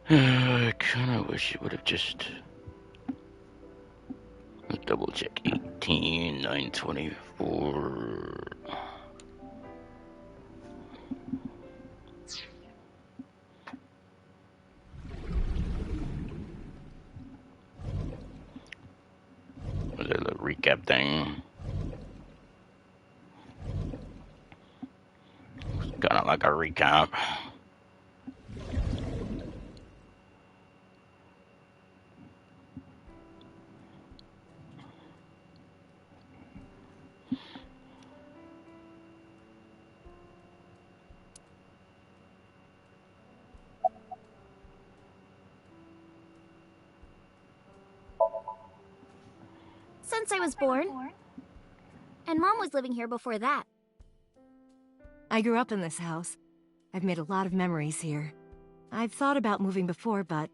I kinda wish it would have just... Let's double check. 18, 924. Was it the recap thing? Kinda like a recap. Since I was born. And Mom was living here before that. I grew up in this house. I've made a lot of memories here. I've thought about moving before, but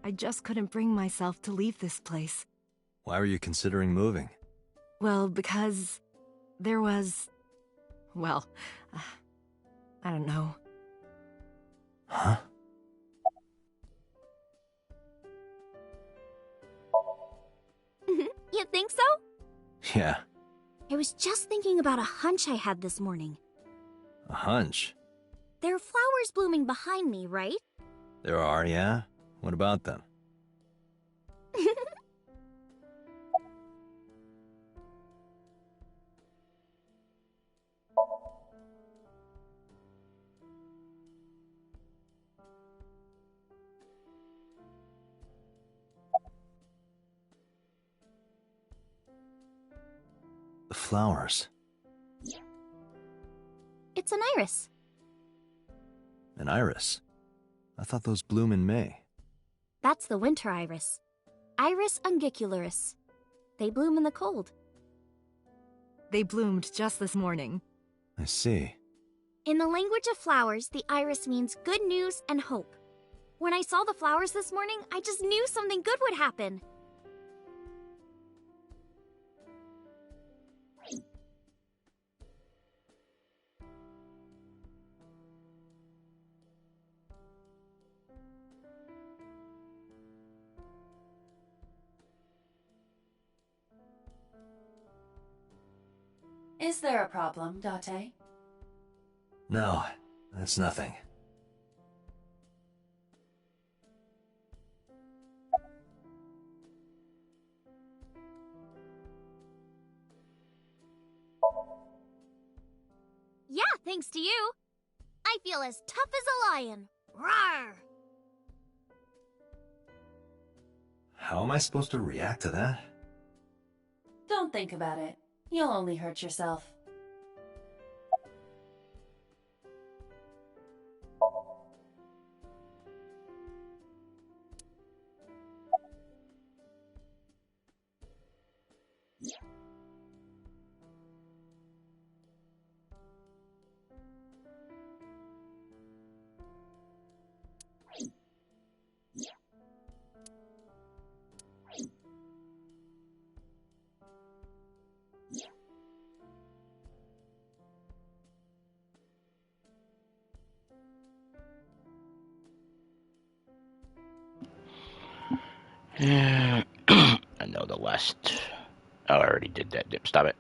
I just couldn't bring myself to leave this place. Why were you considering moving? Well, because there was... well, I don't know. Huh? You think so? Yeah, I was just thinking about a hunch I had this morning. a hunch. There are flowers blooming behind me, right? There are, yeah? What about them? The flowers. It's an iris. An iris. I thought those bloom in May. That's the winter iris. Iris ungicularis. They bloom in the cold. They bloomed just this morning. I see. In the language of flowers, the iris means good news and hope. When I saw the flowers this morning, I just knew something good would happen. Is there a problem, Date? No, that's nothing. Yeah, thanks to you. I feel as tough as a lion. Rawr! How am I supposed to react to that? Don't think about it. You'll only hurt yourself. Yeah. I know the last... Oh, I already did that. Stop it.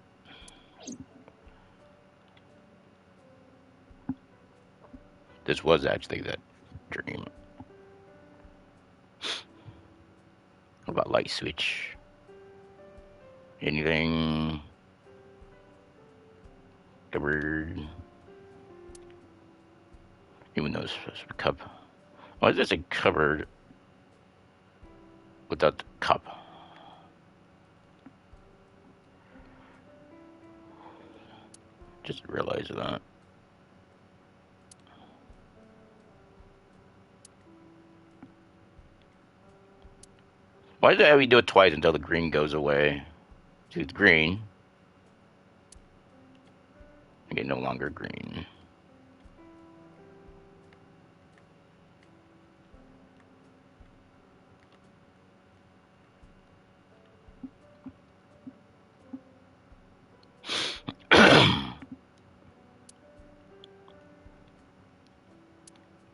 This was actually that dream. What about light switch? Anything? Cupboard? Even though it's supposed to be a cup. Why is this a cupboard without the cup? Just realized that. Why does it have you do it twice until the green goes away? See, it's green. Okay, no longer green.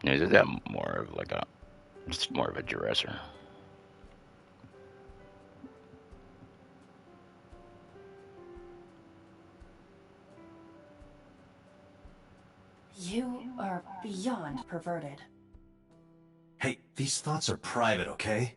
Is that more of like a It's more of a dresser. You are beyond perverted. Hey, these thoughts are private, okay?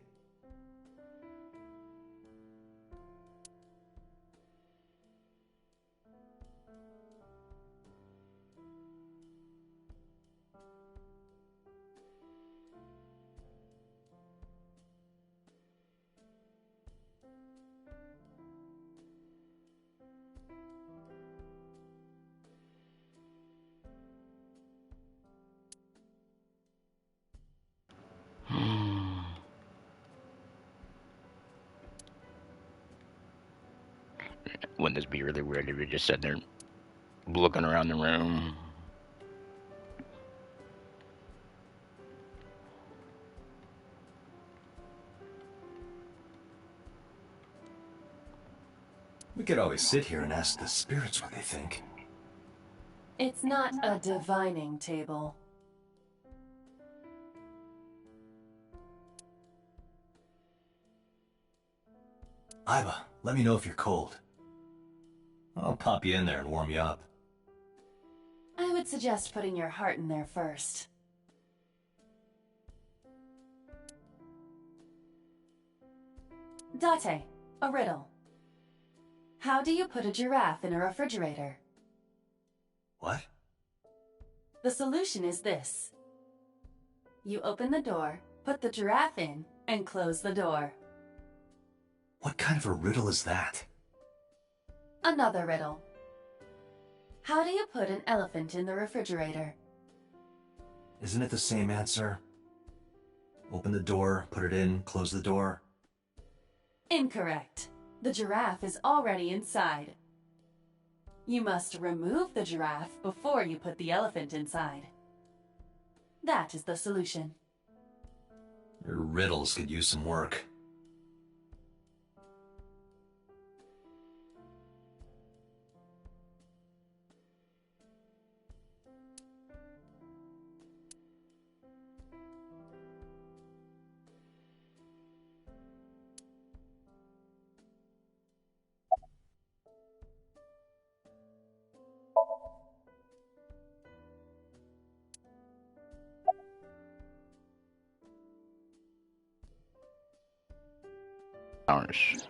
Wouldn't this be really weird if you just sat there looking around the room? We could always sit here and ask the spirits what they think. It's not a divining table. Iba, let me know if you're cold. I'll pop you in there and warm you up. I would suggest putting your heart in there first. Date, a riddle. How do you put a giraffe in a refrigerator? What? The solution is this. You open the door, put the giraffe in, and close the door. What kind of a riddle is that? Another riddle. How do you put an elephant in the refrigerator? Isn't it the same answer? Open the door, put it in, close the door. Incorrect. The giraffe is already inside. You must remove the giraffe before you put the elephant inside. That is the solution. Your riddles could use some work. Hours.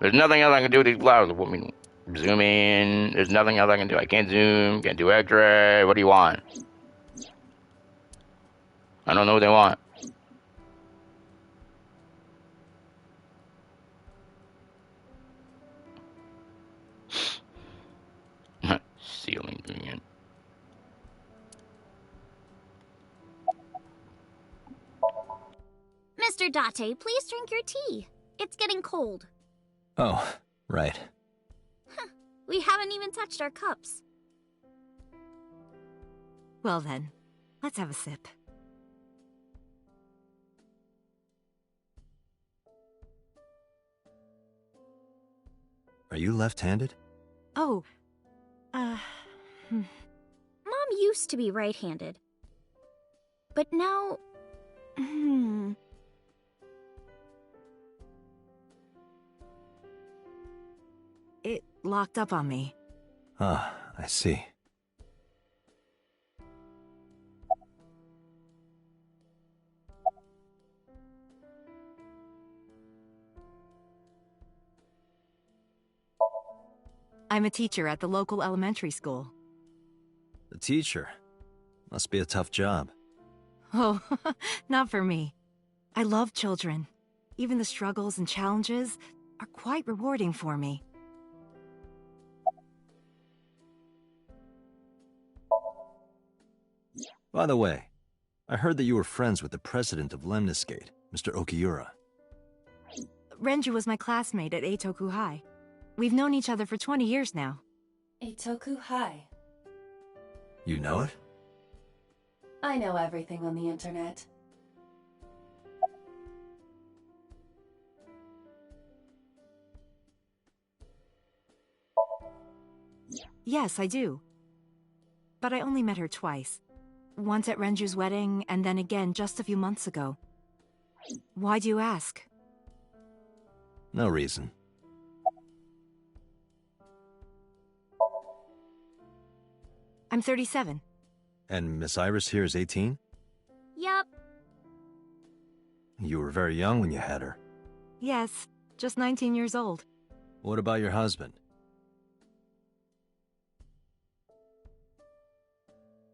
There's nothing else I can do with these flowers. I mean, zoom in. There's nothing else I can do. I can't zoom. Can't do X-ray. What do you want? I don't know what they want. Ceiling convenient. Mr. Date, please drink your tea. It's getting cold. Oh, right. We haven't even touched our cups. Well then, let's have a sip. Are you left-handed? Oh, Mom used to be right-handed. But now... It locked up on me. Ah, I see. I'm a teacher at the local elementary school. The teacher. Must be a tough job. Oh, not for me. I love children. Even the struggles and challenges are quite rewarding for me. By the way, I heard that you were friends with the president of Lemniscate, Mr. Okiura. Renju was my classmate at Eitoku High. We've known each other for 20 years now. Eitoku High. You know it? I know everything on the internet. Yes, I do. But I only met her twice. Once at Renju's wedding, and then again just a few months ago. Why do you ask? No reason. I'm 37. And Miss Iris here is 18? Yup. You were very young when you had her. Yes, just 19 years old. What about your husband?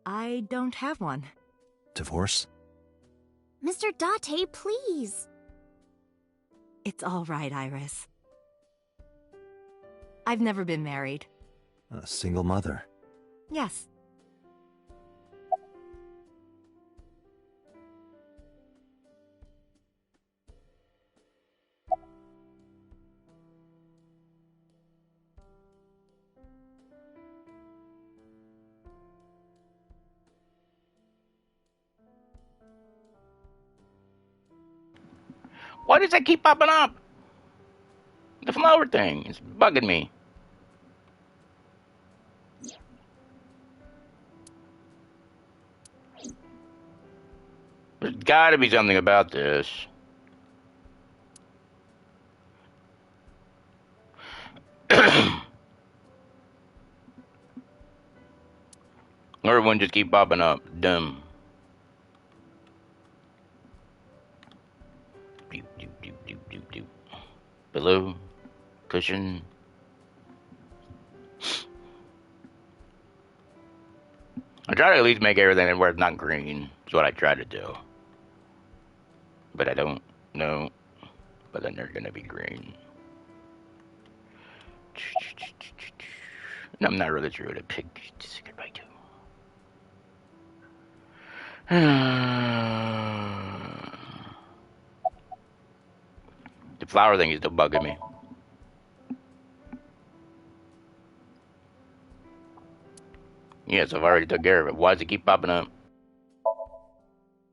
I don't have one. Divorce? Mr. Date, please. It's all right, Iris. I've never been married. A single mother. Yes. Why does that keep popping up? The flower thing. It's bugging me. There's gotta be something about this. Or one just keep popping up. Dumb. Doop, doop, doop, doop, doop, doop. Below. Cushion. I try to at least make everything where it's not green. That's what I try to do. But I don't know. But then they're gonna be green. No, I'm not really sure what a pig to say goodbye to. The flower thing is still bugging me. Yes, I've already took care of it. Why does it keep popping up?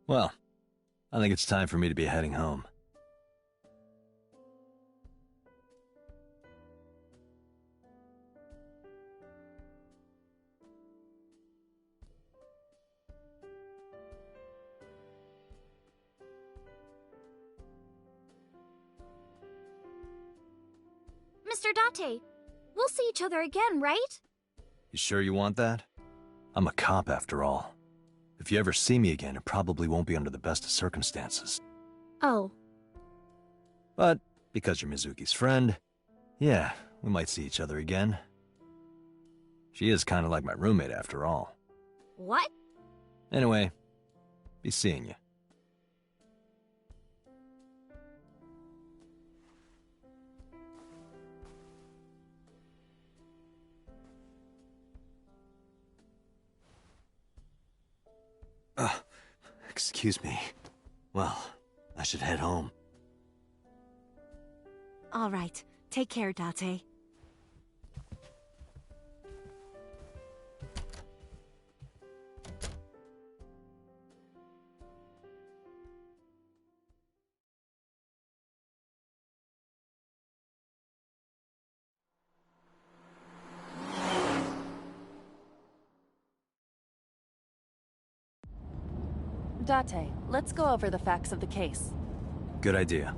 Well, I think it's time for me to be heading home. Mr. Date, we'll see each other again, right? You sure you want that? I'm a cop after all. If you ever see me again, it probably won't be under the best of circumstances. Oh. But because you're Mizuki's friend, yeah, we might see each other again. She is kind of like my roommate after all. What? Anyway, be seeing you. Excuse me. Well, I should head home. All right. Take care, Date. Date, let's go over the facts of the case. Good idea.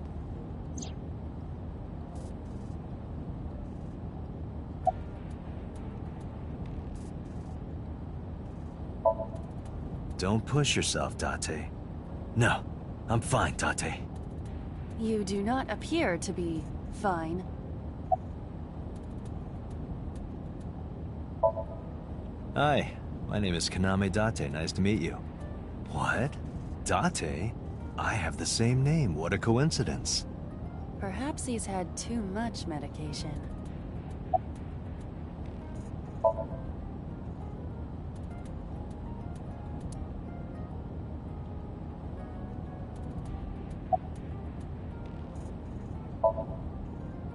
Don't push yourself, Date. No, I'm fine, Date. You do not appear to be fine. Hi, my name is Kaname Date. Nice to meet you. What? Date? I have the same name. What a coincidence. Perhaps he's had too much medication.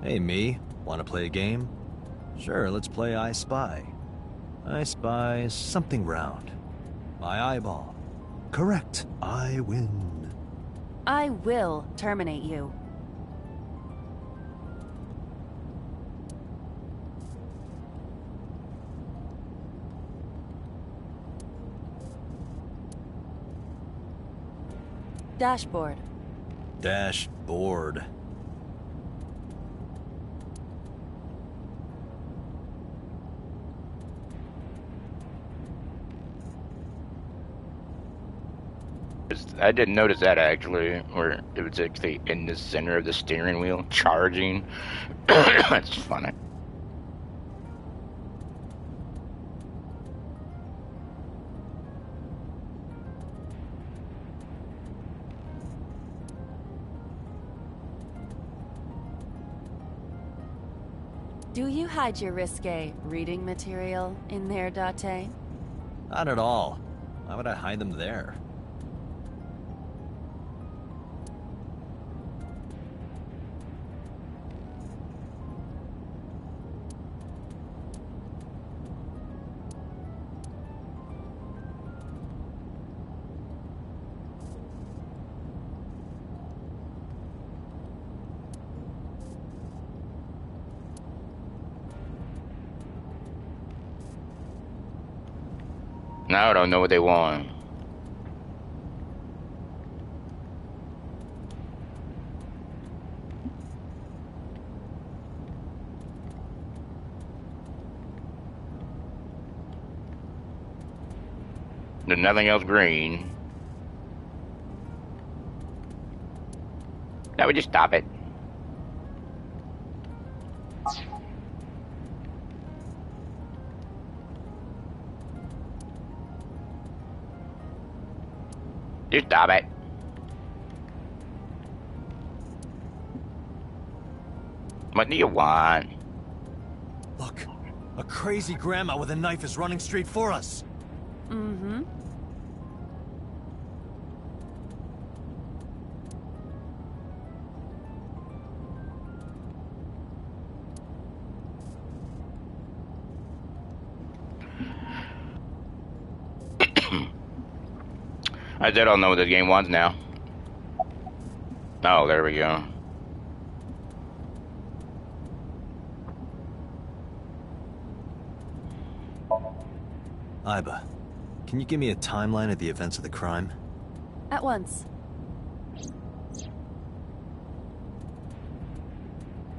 Hey, me. Want to play a game? Sure, let's play I Spy. I spy something round. My eyeball. Correct. I win. I will terminate you. Dashboard. Dashboard. I didn't notice that actually, where it was actually in the center of the steering wheel, charging. That's funny. Do you hide your risque reading material in there, Date? Not at all. Why would I hide them there? Now I don't know what they want. There's nothing else green. Now we just stop it. Just stop it. What do you want? Look, a crazy grandma with a knife is running straight for us. Mm-hmm. I still don't know what this game wants now. Oh, there we go. Iba, can you give me a timeline of the events of the crime? At once.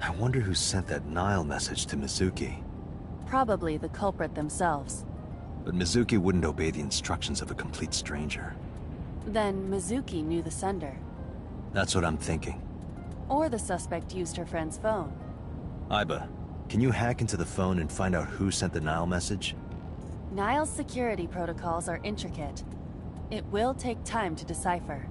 I wonder who sent that Nile message to Mizuki. Probably the culprit themselves. But Mizuki wouldn't obey the instructions of a complete stranger. Then Mizuki knew the sender. That's what I'm thinking. Or the suspect used her friend's phone. Iba, can you hack into the phone and find out who sent the Nile message? Nile's security protocols are intricate. It will take time to decipher.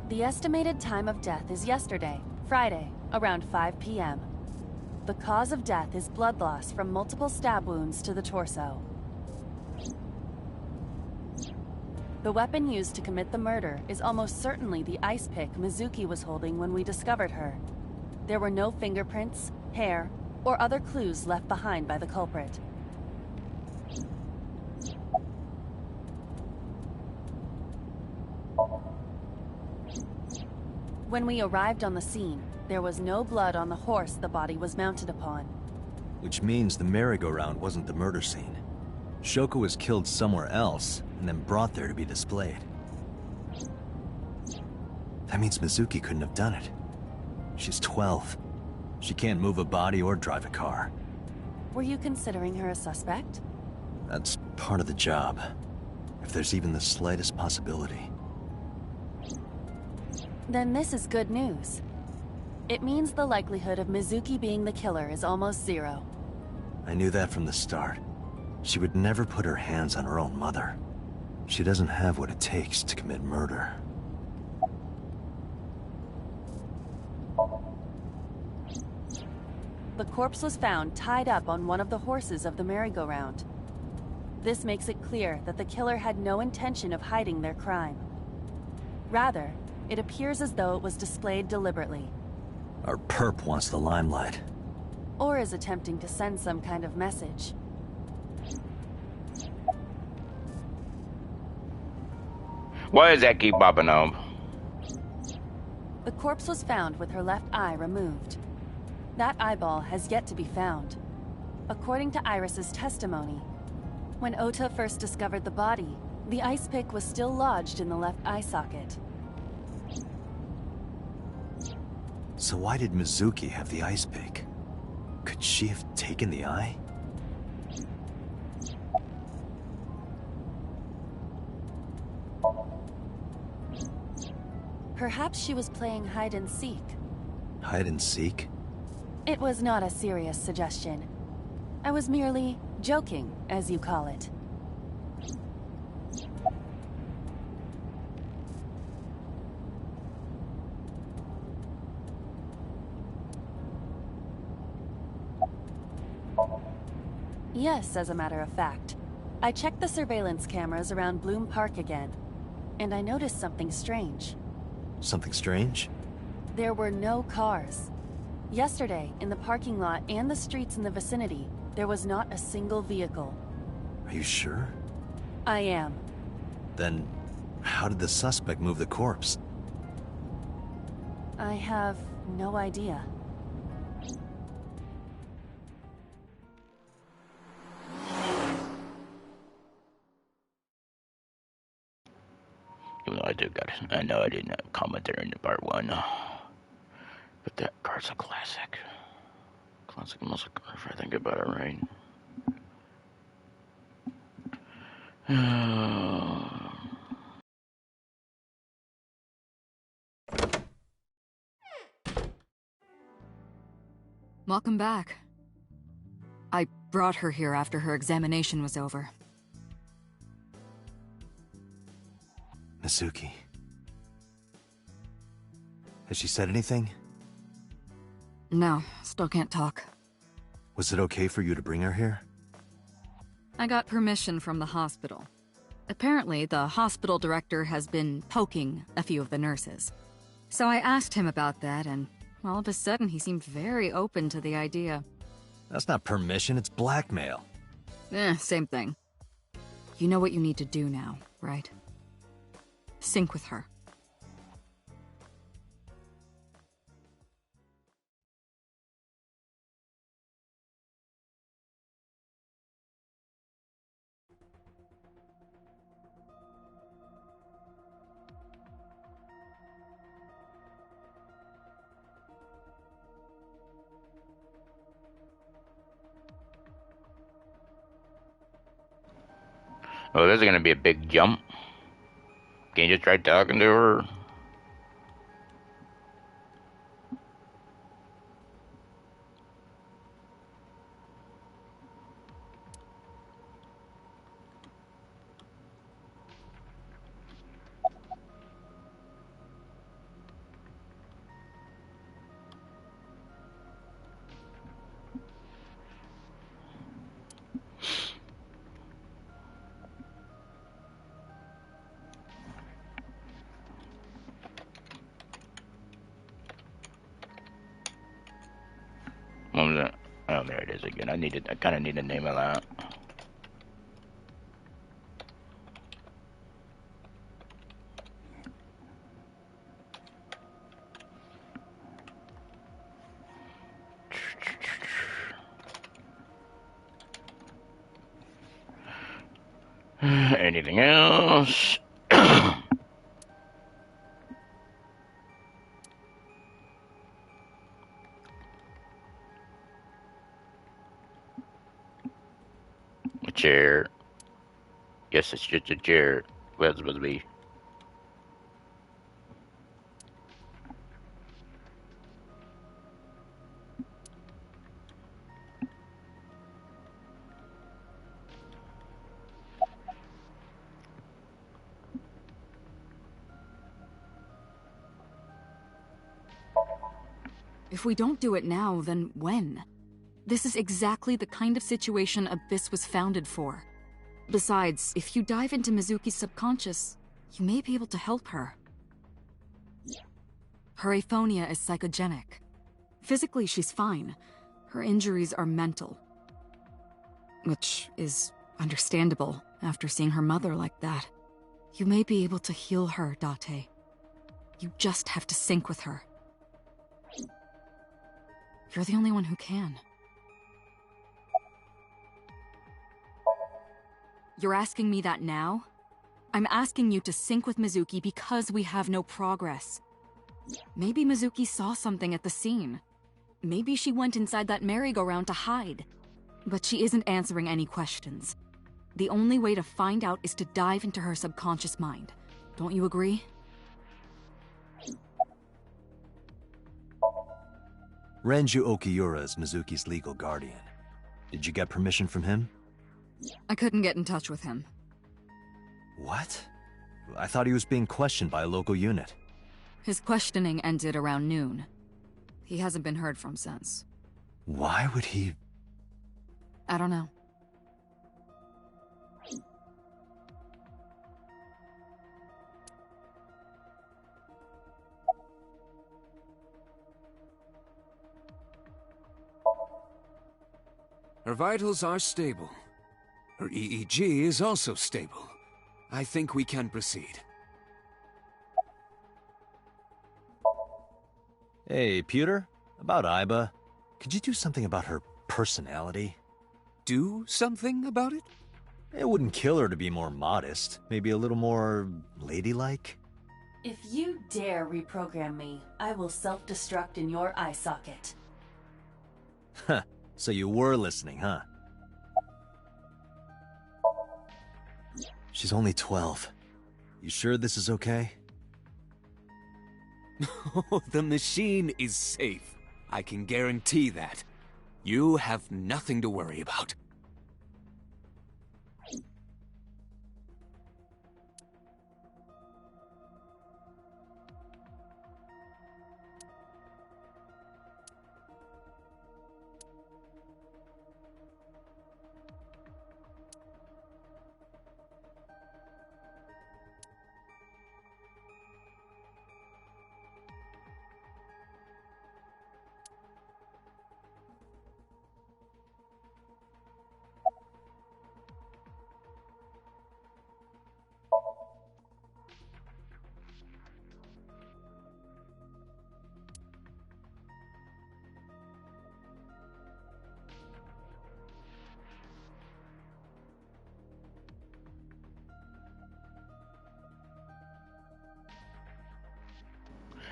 The estimated time of death is yesterday, Friday, around 5 p.m. The cause of death is blood loss from multiple stab wounds to the torso. The weapon used to commit the murder is almost certainly the ice pick Mizuki was holding when we discovered her. There were no fingerprints, hair, or other clues left behind by the culprit. When we arrived on the scene, there was no blood on the horse the body was mounted upon. Which means the merry-go-round wasn't the murder scene. Shoko was killed somewhere else, and then brought there to be displayed. That means Mizuki couldn't have done it. She's 12. She can't move a body or drive a car. Were you considering her a suspect? That's part of the job. If there's even the slightest possibility. Then this is good news. It means the likelihood of Mizuki being the killer is almost zero. I knew that from the start. She would never put her hands on her own mother. She doesn't have what it takes to commit murder. The corpse was found tied up on one of the horses of the merry-go-round. This makes it clear that the killer had no intention of hiding their crime. Rather, it appears as though it was displayed deliberately. Our perp wants the limelight. Or is attempting to send some kind of message. Why does that keep popping up? The corpse was found with her left eye removed. That eyeball has yet to be found. According to Iris's testimony, when Ota first discovered the body, the ice pick was still lodged in the left eye socket. So why did Mizuki have the ice pick? Could she have taken the eye? Perhaps she was playing hide and seek. Hide and seek? It was not a serious suggestion. I was merely joking, as you call it. Yes, as a matter of fact. I checked the surveillance cameras around Bloom Park again, and I noticed something strange. Something strange? There were no cars. Yesterday, in the parking lot and the streets in the vicinity, there was not a single vehicle. Are you sure? I am. Then, how did the suspect move the corpse? I have no idea. Even though I know I didn't comment there in the part 1. But that card's a classic. Classic muscle car, if I think about it right. Welcome back. I brought her here after her examination was over. Mizuki. Has she said anything? No, still can't talk. Was it okay for you to bring her here? I got permission from the hospital. Apparently, the hospital director has been poking a few of the nurses. So I asked him about that, and all of a sudden he seemed very open to the idea. That's not permission, it's blackmail. Same thing. You know what you need to do now, right? Sync with her. Oh, this is gonna be a big jump. Can you just try talking to her? What was that? Oh, there it is again. I kind of need to name it out. Anything else? A chair. Yes, it's just a chair. What else supposed to be? If we don't do it now, then when? This is exactly the kind of situation Abyss was founded for. Besides, if you dive into Mizuki's subconscious, you may be able to help her. Her aphonia is psychogenic. Physically, she's fine. Her injuries are mental. Which is understandable after seeing her mother like that. You may be able to heal her, Date. You just have to sync with her. You're the only one who can. You're asking me that now? I'm asking you to sync with Mizuki because we have no progress. Maybe Mizuki saw something at the scene. Maybe she went inside that merry-go-round to hide. But she isn't answering any questions. The only way to find out is to dive into her subconscious mind. Don't you agree? Renju Okiura is Mizuki's legal guardian. Did you get permission from him? I couldn't get in touch with him. What? I thought he was being questioned by a local unit. His questioning ended around noon. He hasn't been heard from since. Why would he... I don't know. Her vitals are stable. Her EEG is also stable. I think we can proceed. Hey, Pewter? About Aiba. Could you do something about her personality? Do something about it? It wouldn't kill her to be more modest. Maybe a little more ladylike? If you dare reprogram me, I will self-destruct in your eye socket. Huh. So you were listening, huh? She's only 12. You sure this is okay? Oh, the machine is safe. I can guarantee that. You have nothing to worry about.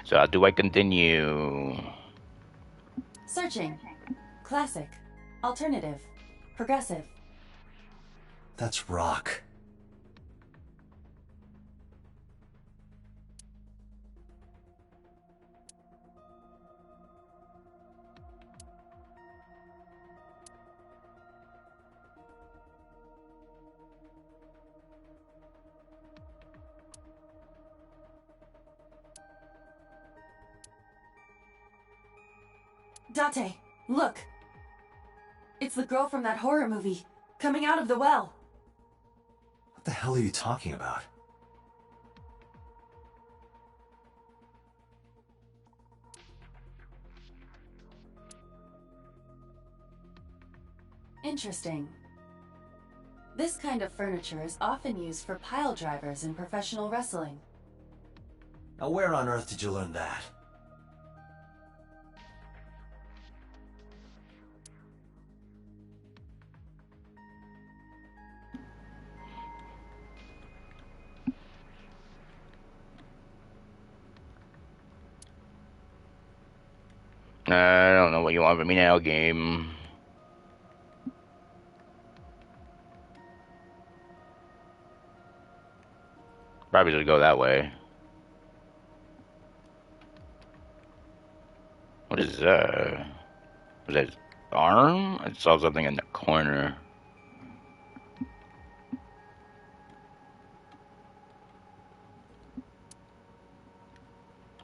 So how do I continue? Searching. Classic. Alternative. Progressive. That's rock. Date, look! It's the girl from that horror movie, coming out of the well. What the hell are you talking about? Interesting. This kind of furniture is often used for pile drivers in professional wrestling. Now where on earth did you learn that? I don't know what you want from me now, game. Probably should go that way. What is that? Was that his arm? I saw something in the corner.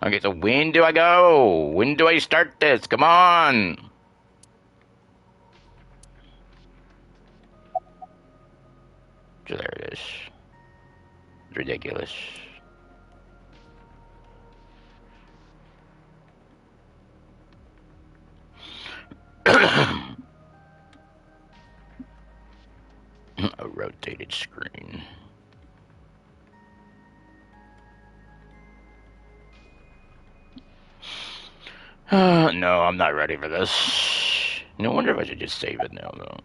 Okay, so when do I go? When do I start this? Come on! So there it is. It's ridiculous. A rotated screen. No, I'm not ready for this. No wonder if I should just save it now, though.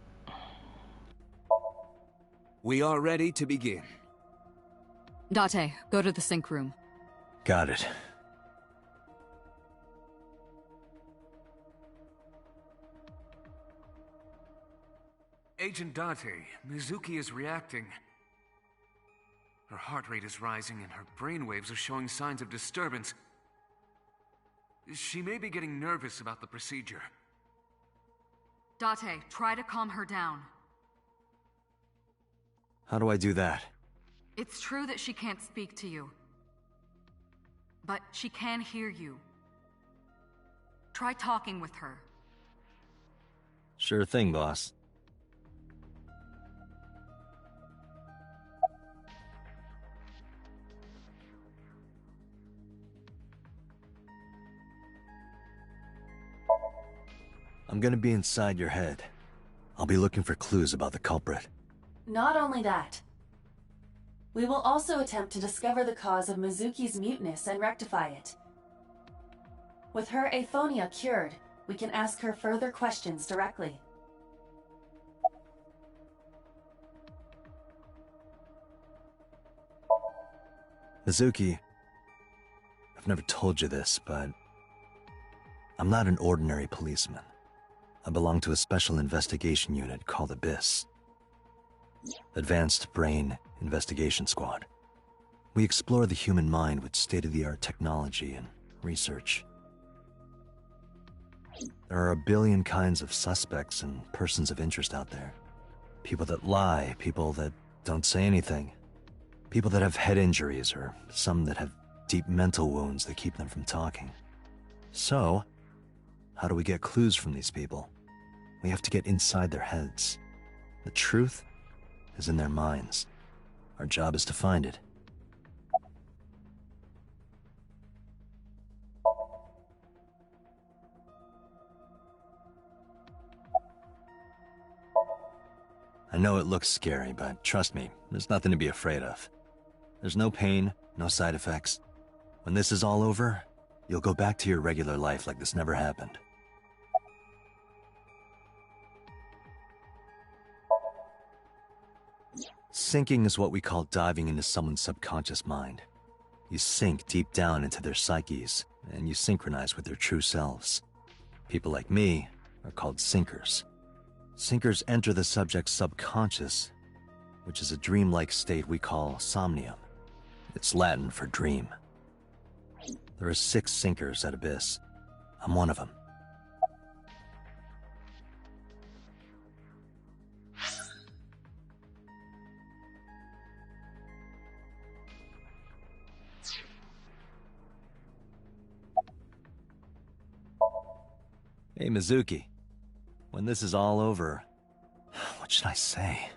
We are ready to begin. Date, go to the sync room. Got it. Agent Date, Mizuki is reacting. Her heart rate is rising and her brainwaves are showing signs of disturbance. She may be getting nervous about the procedure. Date, try to calm her down. How do I do that? It's true that she can't speak to you, but she can hear you. Try talking with her. Sure thing, boss. I'm gonna be inside your head. I'll be looking for clues about the culprit. Not only that, we will also attempt to discover the cause of Mizuki's muteness and rectify it. With her aphonia cured, we can ask her further questions directly. Mizuki, I've never told you this, but I'm not an ordinary policeman. I belong to a special investigation unit called Abyss. Advanced Brain Investigation Squad. We explore the human mind with state-of-the-art technology and research. There are a billion kinds of suspects and persons of interest out there. People that lie, people that don't say anything, people that have head injuries, or some that have deep mental wounds that keep them from talking. So, how do we get clues from these people? We have to get inside their heads. The truth is in their minds. Our job is to find it. I know it looks scary, but trust me, there's nothing to be afraid of. There's no pain, no side effects. When this is all over, you'll go back to your regular life like this never happened. Sinking is what we call diving into someone's subconscious mind. You sink deep down into their psyches, and you synchronize with their true selves. People like me are called sinkers. Sinkers enter the subject's subconscious, which is a dreamlike state we call Somnium. It's Latin for dream. There are 6 sinkers at Abyss. I'm one of them. Hey, Mizuki. When this is all over, what should I say?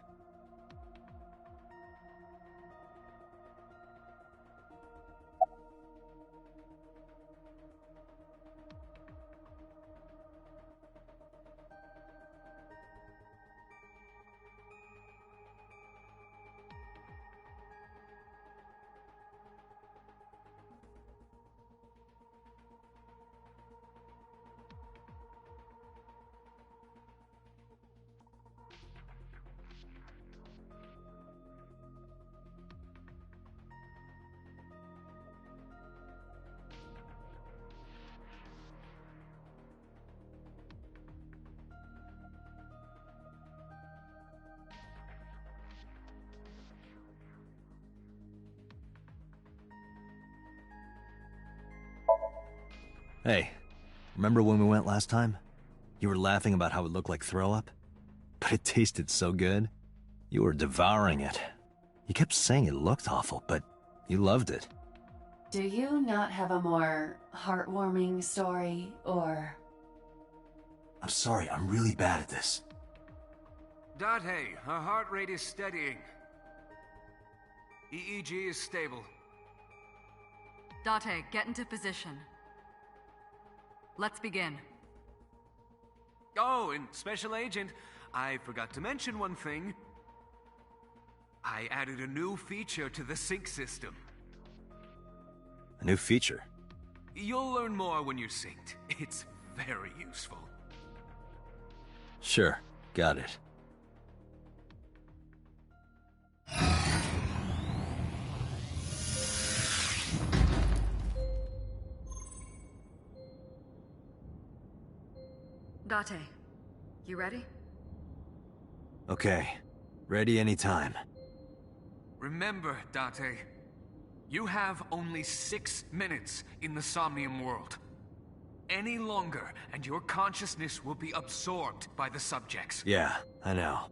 Hey, remember when we went last time? You were laughing about how it looked like throw up? But it tasted so good. You were devouring it. You kept saying it looked awful, but you loved it. Do you not have a more heartwarming story, or... I'm sorry, I'm really bad at this. Date, her heart rate is steadying. EEG is stable. Date, get into position. Let's begin. Oh, and Special Agent, I forgot to mention one thing. I added a new feature to the sync system. A new feature? You'll learn more when you're synced. It's very useful. Sure, got it. Date, you ready? Okay. Ready anytime. Remember, Date, you have only 6 minutes in the Somnium world. Any longer, and your consciousness will be absorbed by the subjects. Yeah, I know.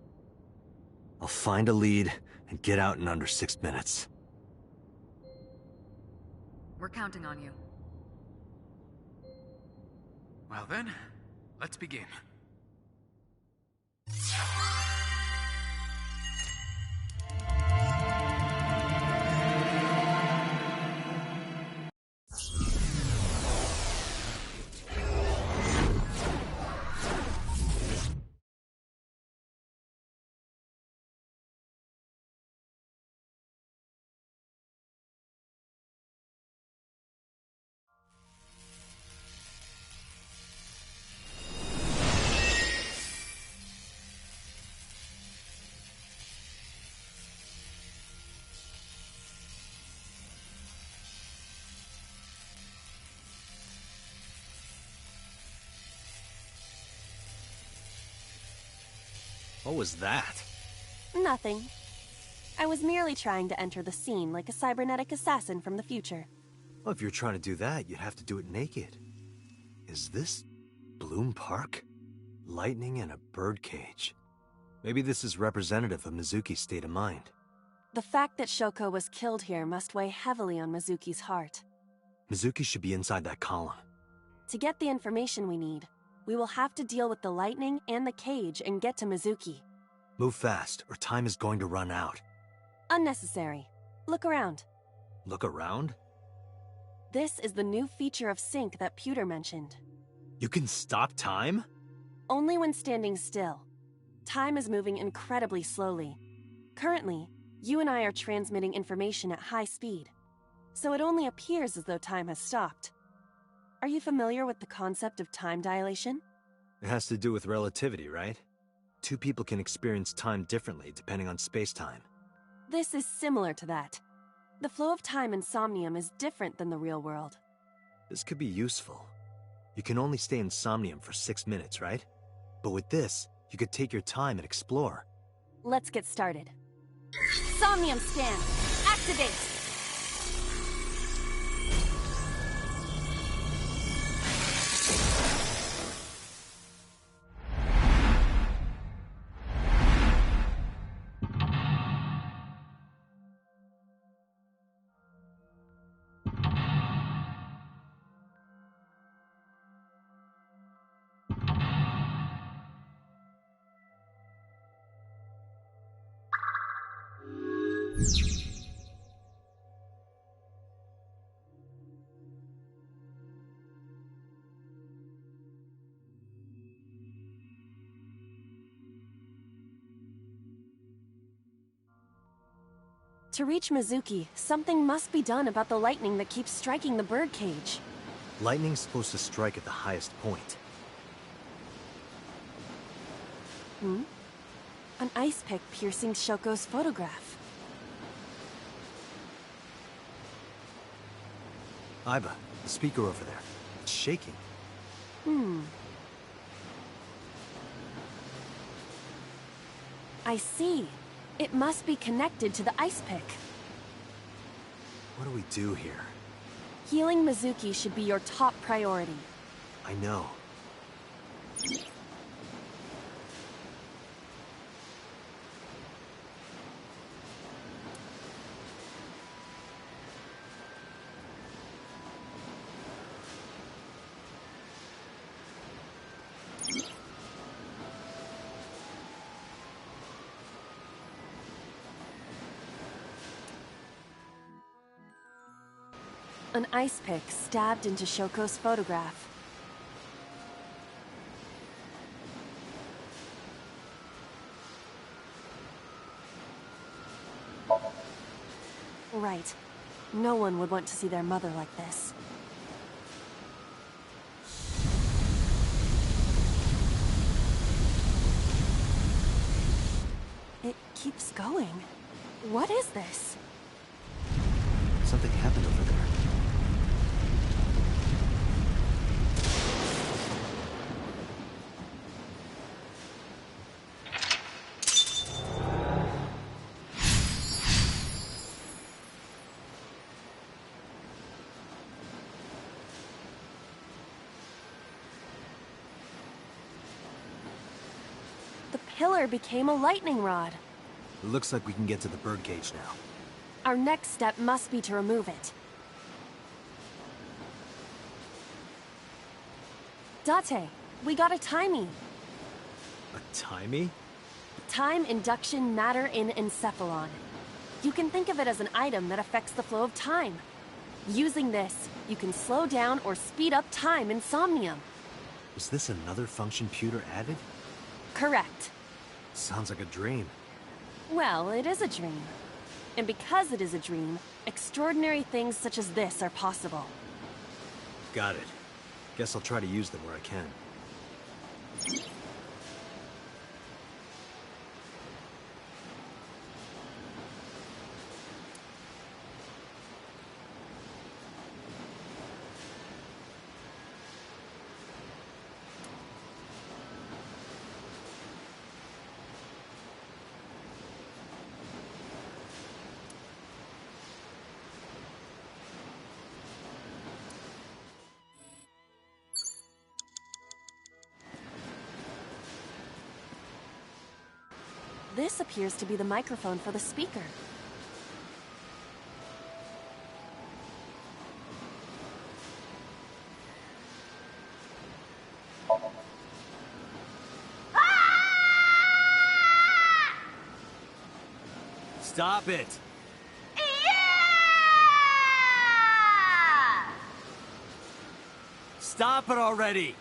I'll find a lead and get out in under 6 minutes. We're counting on you. Well then, let's begin. What was that? Nothing. I was merely trying to enter the scene like a cybernetic assassin from the future. Well, if you're trying to do that, you'd have to do it naked. Is this Bloom Park? Lightning in a birdcage. Maybe this is representative of Mizuki's state of mind. The fact that Shoko was killed here must weigh heavily on Mizuki's heart. Mizuki should be inside that column. To get the information we need, we will have to deal with the lightning and the cage and get to Mizuki. Move fast, or time is going to run out. Unnecessary. Look around. Look around? This is the new feature of Sync that Pewter mentioned. You can stop time? Only when standing still. Time is moving incredibly slowly. Currently, you and I are transmitting information at high speed, so it only appears as though time has stopped. Are you familiar with the concept of time dilation? It has to do with relativity, right? Two people can experience time differently depending on space-time. This is similar to that. The flow of time in Somnium is different than the real world. This could be useful. You can only stay in Somnium for 6 minutes, right? But with this, you could take your time and explore. Let's get started. Somnium scan! Activate! To reach Mizuki, something must be done about the lightning that keeps striking the birdcage. Lightning's supposed to strike at the highest point. An ice pick piercing Shoko's photograph. Aiba, the speaker over there. It's shaking. I see. It must be connected to the ice pick. What do we do here? Healing Mizuki should be your top priority. I know. An ice pick stabbed into Shoko's photograph. Right. No one would want to see their mother like this. It keeps going. What is this? Something happened over there. killer became a lightning rod. It looks like we can get to the birdcage now. Our next step must be to remove it. Date, we got a timie. A timie? Time induction matter in encephalon. You can think of it as an item that affects the flow of time. Using this, you can slow down or speed up time in Somnium. Was this another function Pewter added? Correct. Sounds like a dream. Well, it is a dream. And because it is a dream, extraordinary things such as this are possible. Got it. Guess I'll try to use them where I can. This appears to be the microphone for the speaker. Stop it! Stop it already!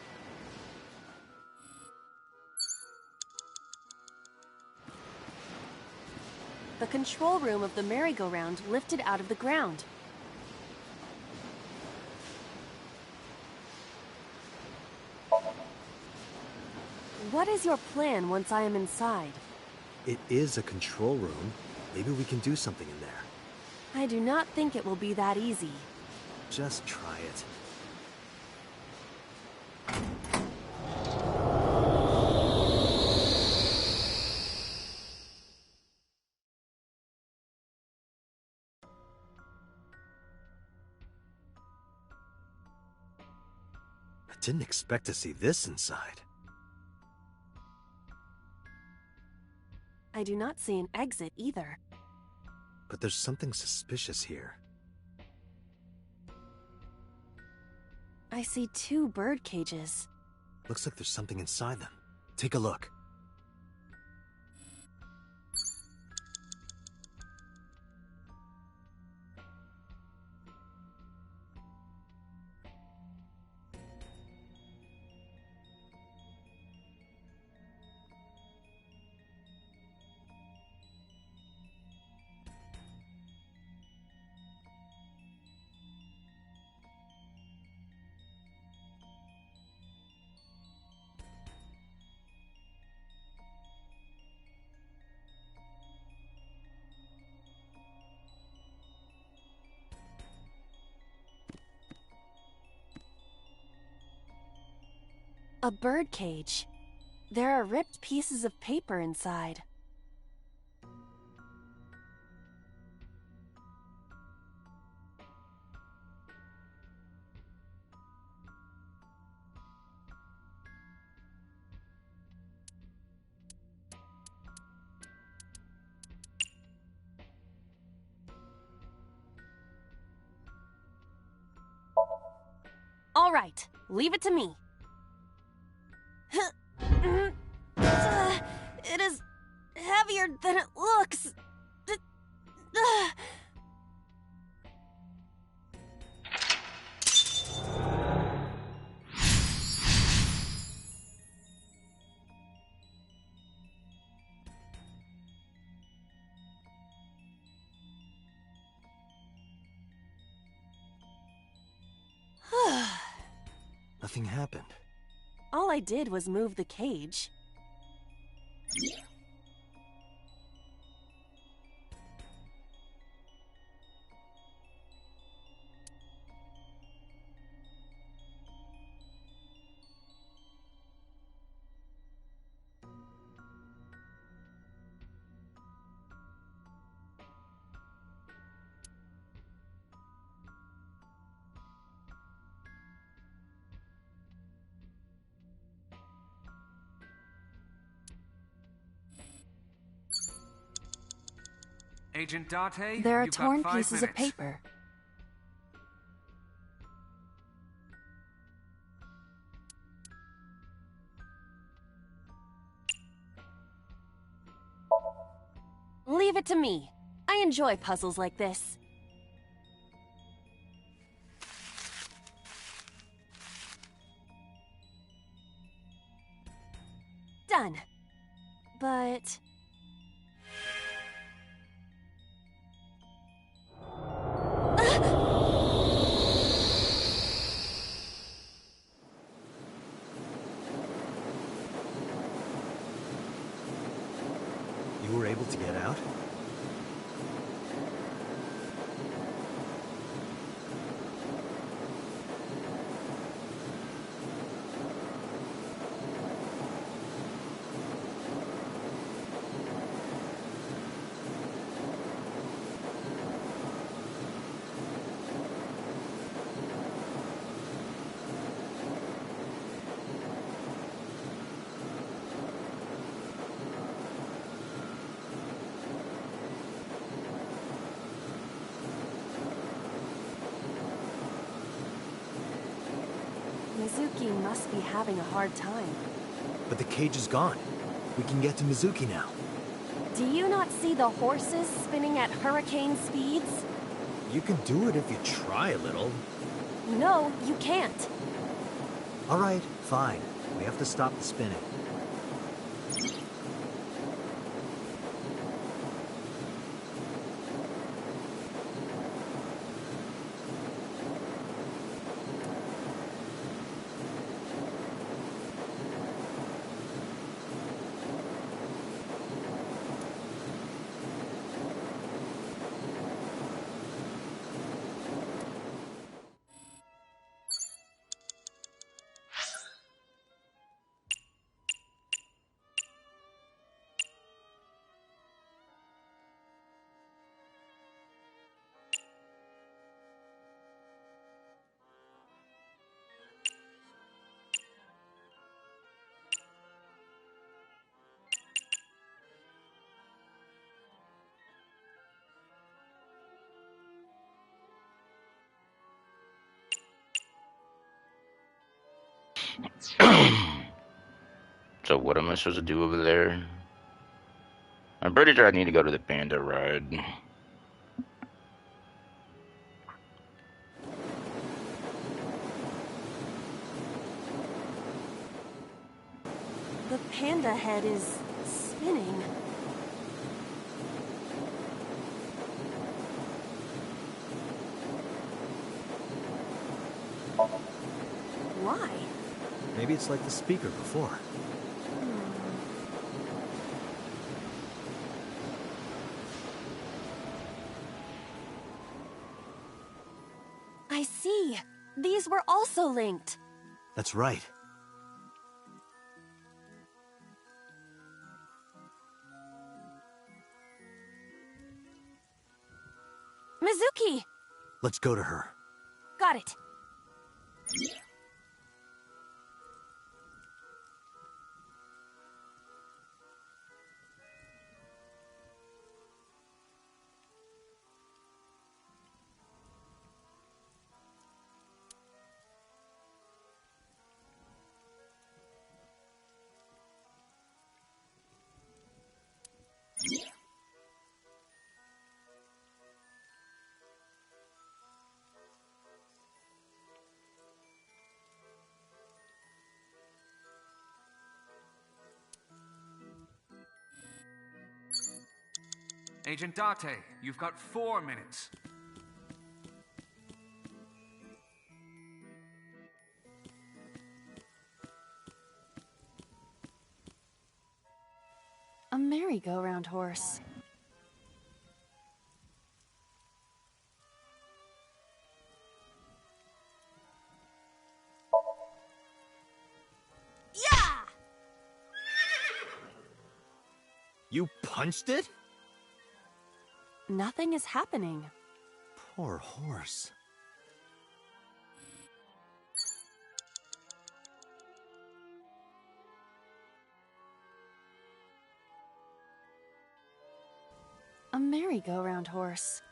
The control room of the merry-go-round lifted out of the ground. What is your plan once I am inside? It is a control room. Maybe we can do something in there. I do not think it will be that easy. Just try it. I didn't expect to see this inside. I do not see an exit either. But there's something suspicious here. I see 2 bird cages. Looks like there's something inside them. Take a look. A bird cage. There are ripped pieces of paper inside. All right, leave it to me. It is heavier than it looks. Nothing happened. All I did was move the cage. Agent Date, There are you've got torn 5 pieces of minutes. paper. Leave it to me. I enjoy puzzles like this. Done. But... You were able to get out? Mizuki must be having a hard time. But the cage is gone. We can get to Mizuki now. Do you not see the horses spinning at hurricane speeds? You can do it if you try a little. No, you can't. All right, fine. We have to stop the spinning. So what am I supposed to do over there? I'm pretty sure I need to go to the panda ride. The panda head is spinning. Why? Maybe it's like the speaker before. I see. These were also linked. That's right. Mizuki! Let's go to her. Got it. Agent Date, you've got 4 minutes. A merry-go-round horse. Yeah! You punched it? Nothing is happening. Poor horse. A merry-go-round horse.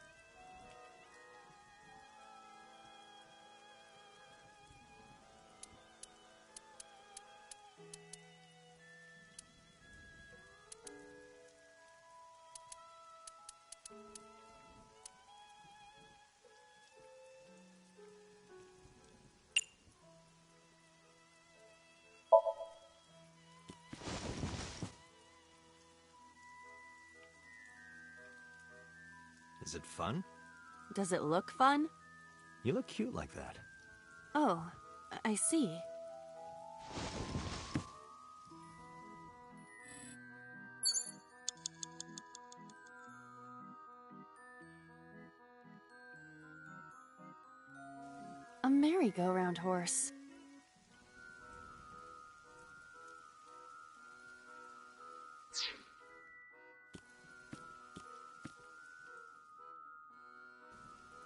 Is it fun? Does it look fun? You look cute like that. Oh, I see. A merry-go-round horse.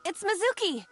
It's Mizuki!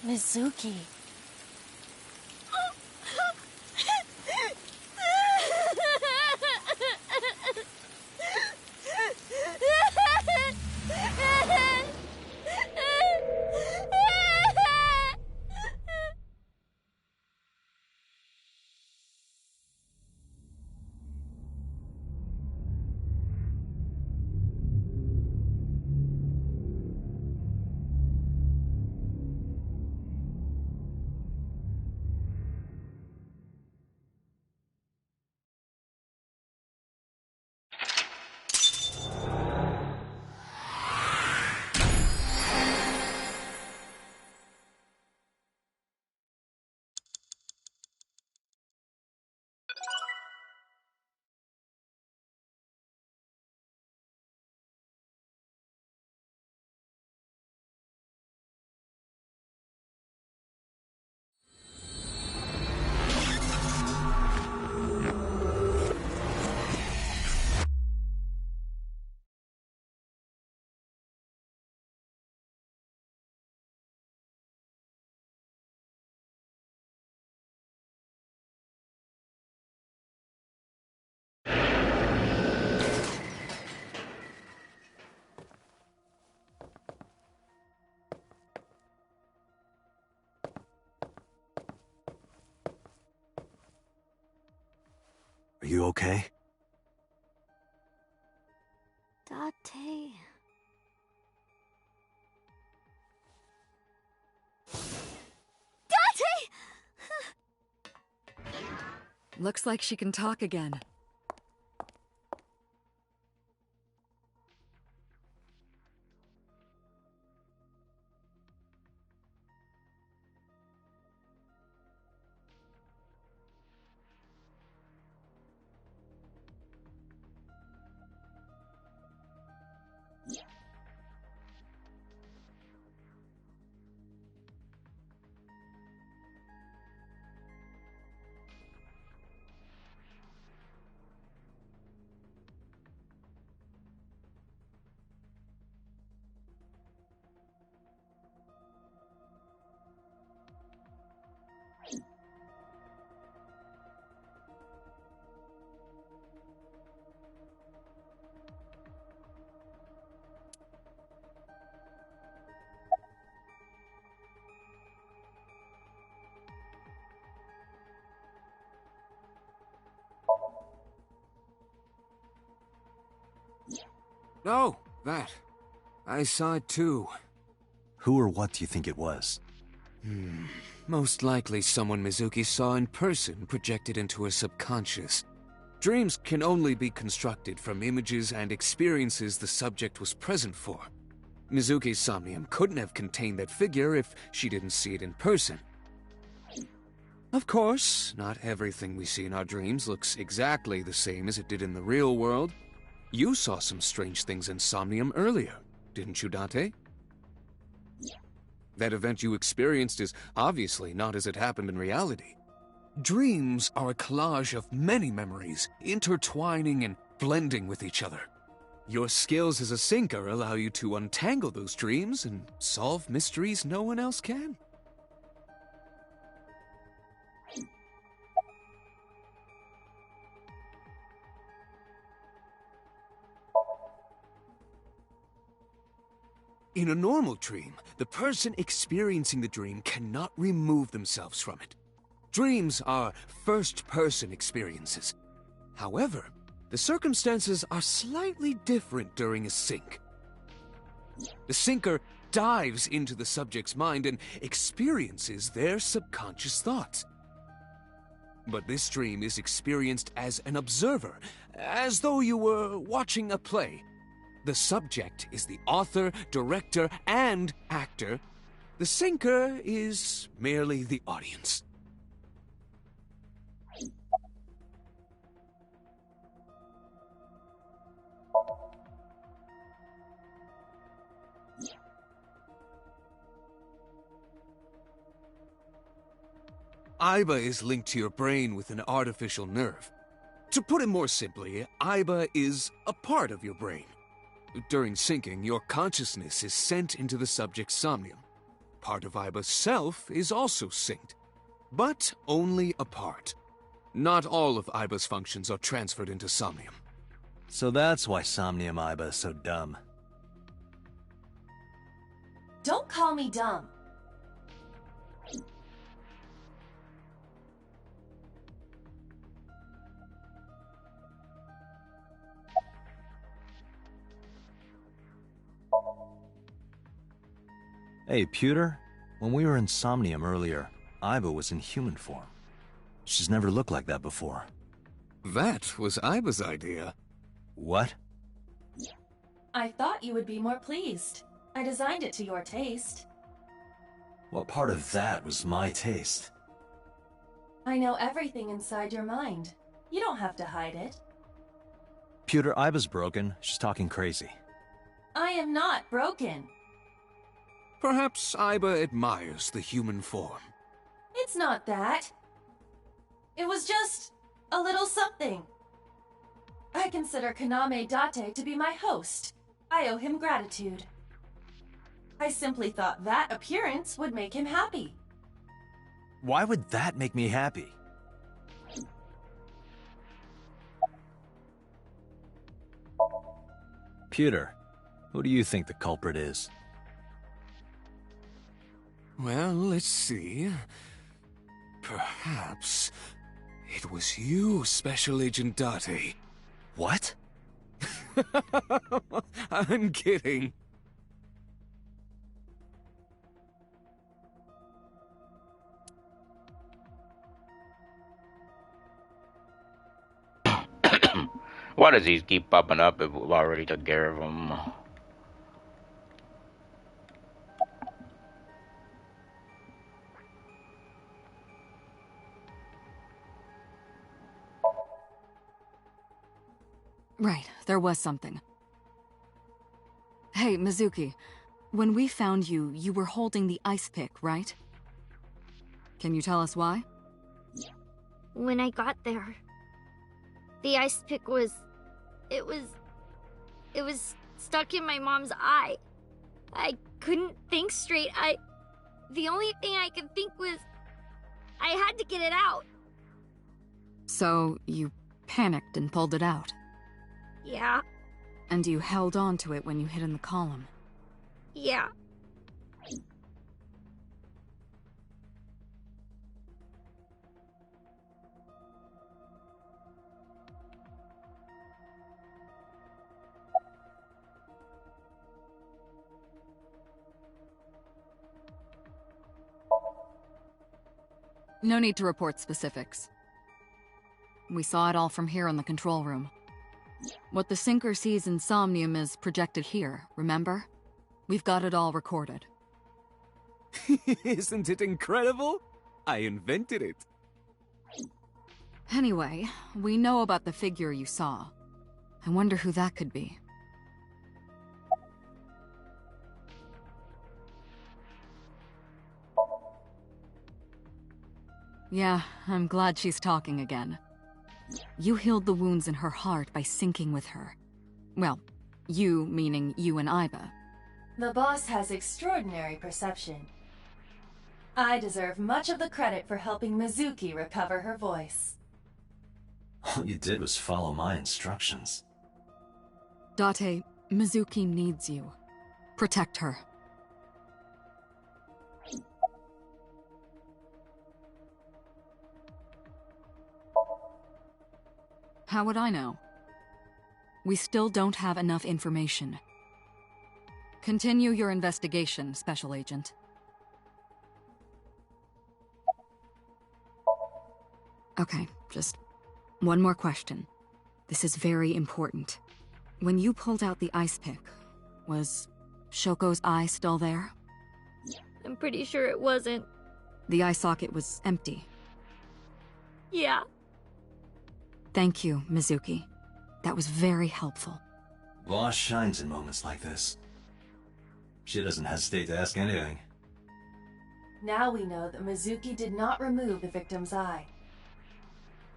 Mizuki. Are you okay? Date. Date! Looks like she can talk again. Oh, that. I saw it too. Who or what do you think it was? Most likely someone Mizuki saw in person projected into her subconscious. Dreams can only be constructed from images and experiences the subject was present for. Mizuki's Somnium couldn't have contained that figure if she didn't see it in person. Of course, not everything we see in our dreams looks exactly the same as it did in the real world. You saw some strange things in Somnium earlier, didn't you, Date? That event you experienced is obviously not as it happened in reality. Dreams are a collage of many memories, intertwining and blending with each other. Your skills as a sinker allow you to untangle those dreams and solve mysteries no one else can. In a normal dream, the person experiencing the dream cannot remove themselves from it. Dreams are first-person experiences. However, the circumstances are slightly different during a sync. The sinker dives into the subject's mind and experiences their subconscious thoughts. But this dream is experienced as an observer, as though you were watching a play. The subject is the author, director, and actor. The sinker is merely the audience. Aiba is linked to your brain with an artificial nerve. To put it more simply, Aiba is a part of your brain. During syncing, your consciousness is sent into the subject's somnium. Part of Aiba's self is also synced, but only a part. Not all of Aiba's functions are transferred into Somnium. So that's why Somnium Aiba is so dumb. Don't call me dumb. Hey, Pewter, when we were in Somnium earlier, Aiba was in human form. She's never looked like that before. That was Aiba's idea. What? I thought you would be more pleased. I designed it to your taste. What part of that was my taste? I know everything inside your mind. You don't have to hide it. Pewter, Aiba's broken. She's talking crazy. I am not broken. Perhaps Aiba admires the human form. It's not that. It was just a little something. I consider Kaname Date to be my host. I owe him gratitude. I simply thought that appearance would make him happy. Why would that make me happy? Pewter, who do you think the culprit is? Well, let's see. Perhaps it was you, Special Agent Date. What? I'm kidding. Why does these keep popping up if we've already took care of them? Right, there was something. Hey, Mizuki. When we found you, you were holding the ice pick, right? Can you tell us why? When I got there, the ice pick was... It was stuck in my mom's eye. I couldn't think straight. The only thing I could think was... I had to get it out. So, you panicked and pulled it out? Yeah. And you held on to it when you hid in the column? Yeah. No need to report specifics. We saw it all from here in the control room. What the sinker sees in Somnium is projected here, remember? We've got it all recorded. Isn't it incredible? I invented it. Anyway, we know about the figure you saw. I wonder who that could be. Yeah, I'm glad she's talking again. You healed the wounds in her heart by syncing with her. Well, you meaning you and Iba. The boss has extraordinary perception. I deserve much of the credit for helping Mizuki recover her voice. All you did was follow my instructions. Date, Mizuki needs you. Protect her. How would I know? We still don't have enough information. Continue your investigation, Special Agent. Okay, just one more question. This is very important. When you pulled out the ice pick, was Shoko's eye still there? I'm pretty sure it wasn't. The eye socket was empty. Yeah. Thank you, Mizuki. That was very helpful. Boss shines in moments like this. She doesn't hesitate to ask anything. Now we know that Mizuki did not remove the victim's eye.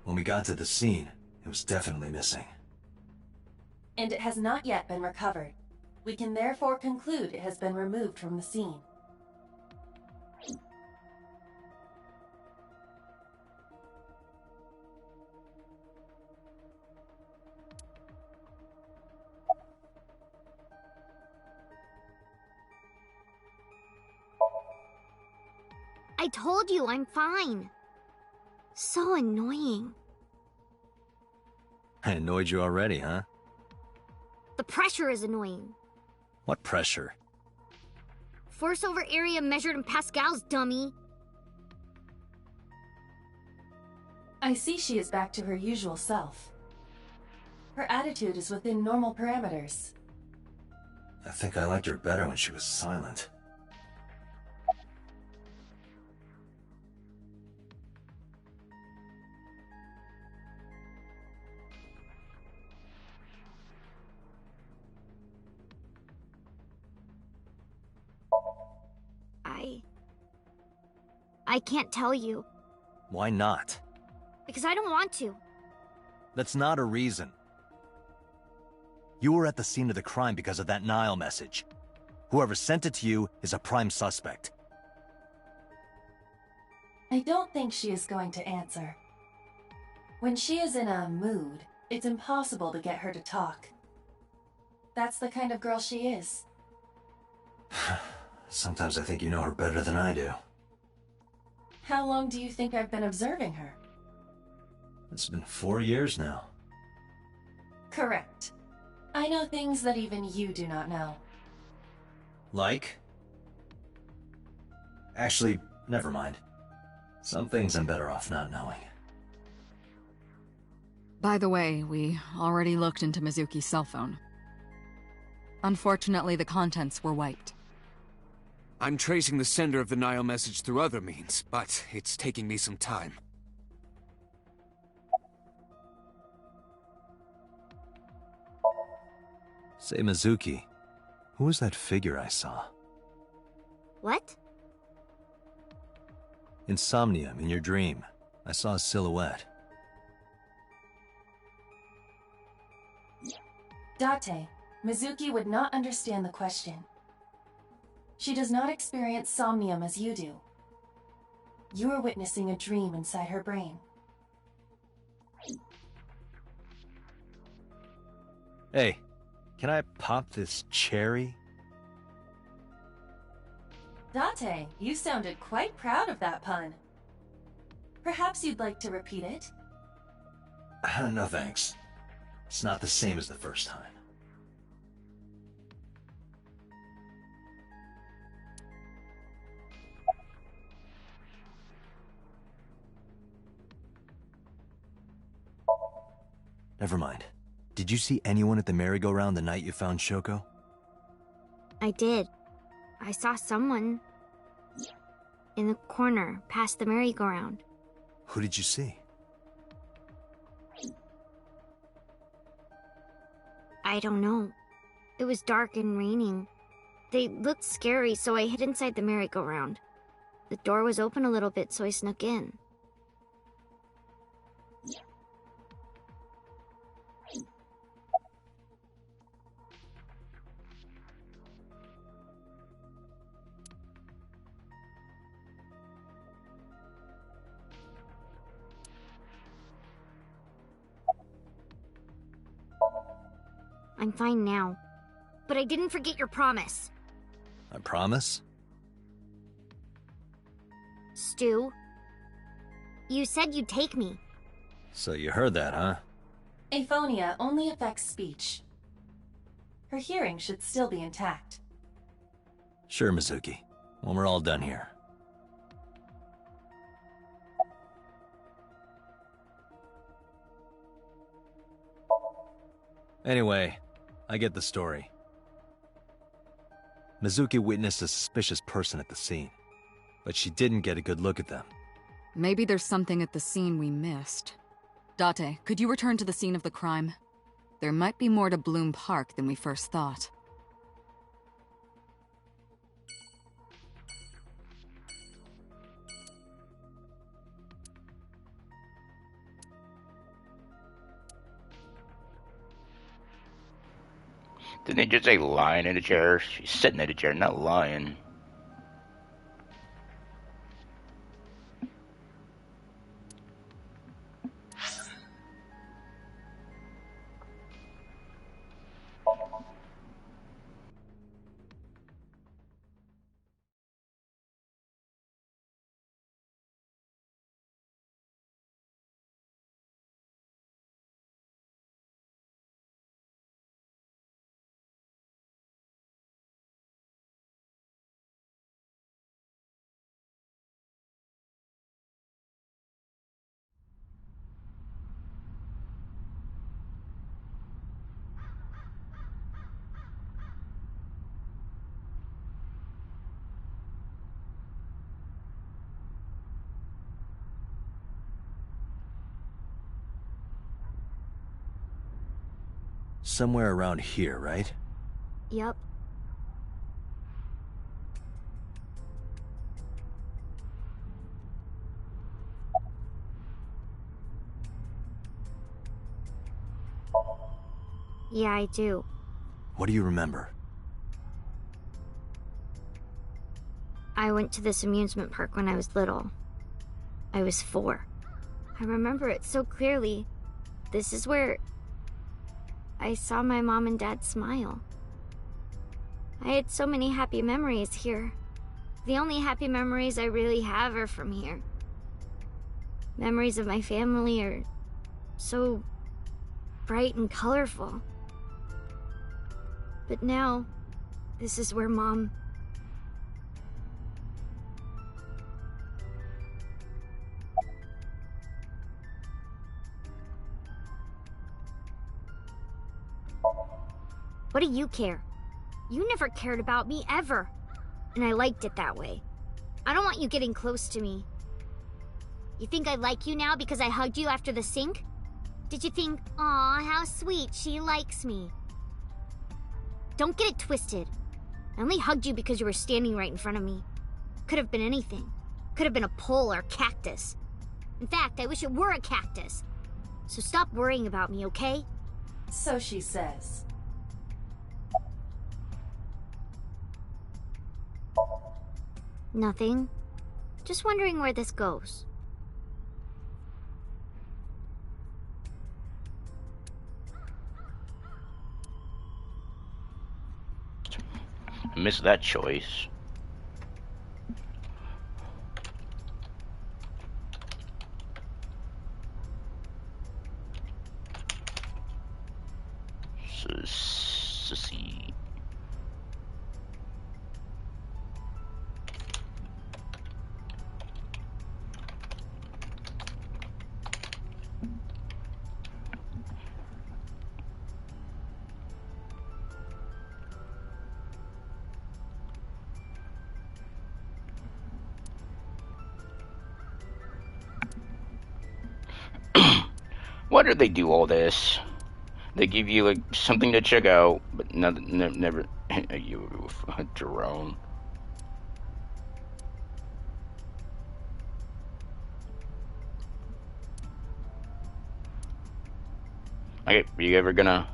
When we got to the scene, it was definitely missing. And it has not yet been recovered. We can therefore conclude it has been removed from the scene. I told you I'm fine. So annoying. I annoyed you already, huh? The pressure is annoying. What pressure? Force over area measured in pascals, dummy. I see she is back to her usual self. Her attitude is within normal parameters. I think I liked her better when she was silent. I can't tell you. Why not? Because I don't want to. That's not a reason. You were at the scene of the crime because of that Nile message. Whoever sent it to you is a prime suspect. I don't think she is going to answer. When she is in a mood, it's impossible to get her to talk. That's the kind of girl she is. Sometimes I think you know her better than I do. How long do you think I've been observing her? It's been 4 years now. Correct. I know things that even you do not know. Like? Actually, never mind. Some things I'm better off not knowing. By the way, we already looked into Mizuki's cell phone. Unfortunately, the contents were wiped. I'm tracing the sender of the Nile message through other means, but it's taking me some time. Say, Mizuki, who was that figure I saw? What? In Somnium, in your dream, I saw a silhouette. Date, Mizuki would not understand the question. She does not experience Somnium as you do. You are witnessing a dream inside her brain. Hey, can I pop this cherry? Date, you sounded quite proud of that pun. Perhaps you'd like to repeat it? No thanks. It's not the same as the first time. Never mind. Did you see anyone at the merry-go-round the night you found Shoko? I did. I saw someone in the corner past the merry-go-round. Who did you see? I don't know. It was dark and raining. They looked scary, so I hid inside the merry-go-round. The door was open a little bit, so I snuck in. I'm fine now. But I didn't forget your promise. I promise? Stu, you said you'd take me. So you heard that, huh? Aphonia only affects speech. Her hearing should still be intact. Sure, Mizuki. When we're all done here. Anyway, I get the story. Mizuki witnessed a suspicious person at the scene, but she didn't get a good look at them. Maybe there's something at the scene we missed. Date, could you return to the scene of the crime? There might be more to Bloom Park than we first thought. Didn't they just say lying in the chair? She's sitting in the chair, not lying. Somewhere around here, right? Yep. Yeah, I do. What do you remember? I went to this amusement park when I was little. I was 4. I remember it so clearly. This is where I saw my mom and dad smile. I had so many happy memories here. The only happy memories I really have are from here. Memories of my family are so bright and colorful. But now, this is where Mom... What do you care? You never cared about me, ever. And I liked it that way. I don't want you getting close to me. You think I like you now because I hugged you after the sink? Did you think, aw, how sweet, she likes me? Don't get it twisted. I only hugged you because you were standing right in front of me. Could have been anything. Could have been a pole or a cactus. In fact, I wish it were a cactus. So stop worrying about me, okay? So she says. Nothing. Just wondering where this goes. I missed that choice. Sissy. Why do they do all this? They give you like something to check out, but never you drone. Okay, are you ever gonna?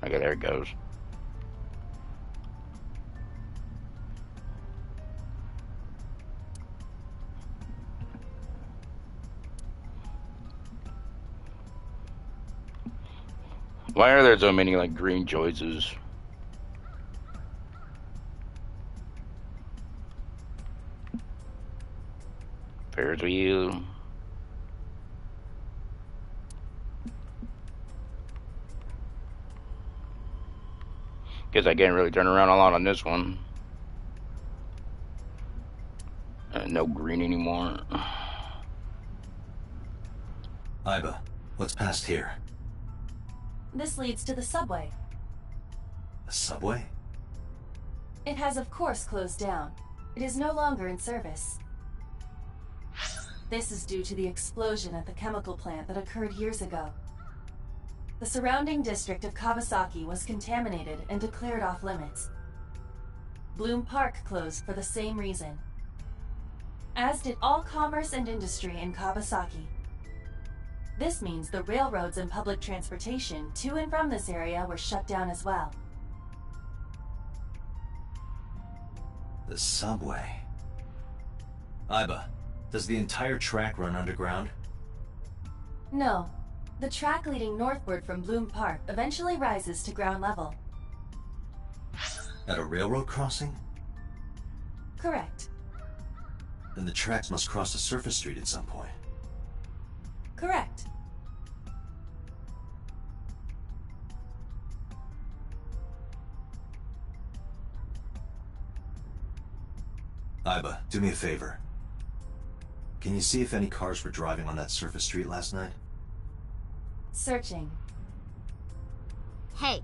Okay, there it goes. Why are there so many like green choices? Ferris wheel. Guess I can't really turn around a lot on this one. No green anymore. Iba, what's past here? This leads to the subway. A subway? It has of course closed down. It is no longer in service. This is due to the explosion at the chemical plant that occurred years ago. The surrounding district of Kawasaki was contaminated and declared off limits. Bloom Park closed for the same reason. As did all commerce and industry in Kawasaki. This means the railroads and public transportation to and from this area were shut down as well. The subway. Iba, does the entire track run underground? No. The track leading northward from Bloom Park eventually rises to ground level. At a railroad crossing? Correct. Then the tracks must cross a surface street at some point. Correct. Iba, do me a favor. Can you see if any cars were driving on that surface street last night? Searching. Hey,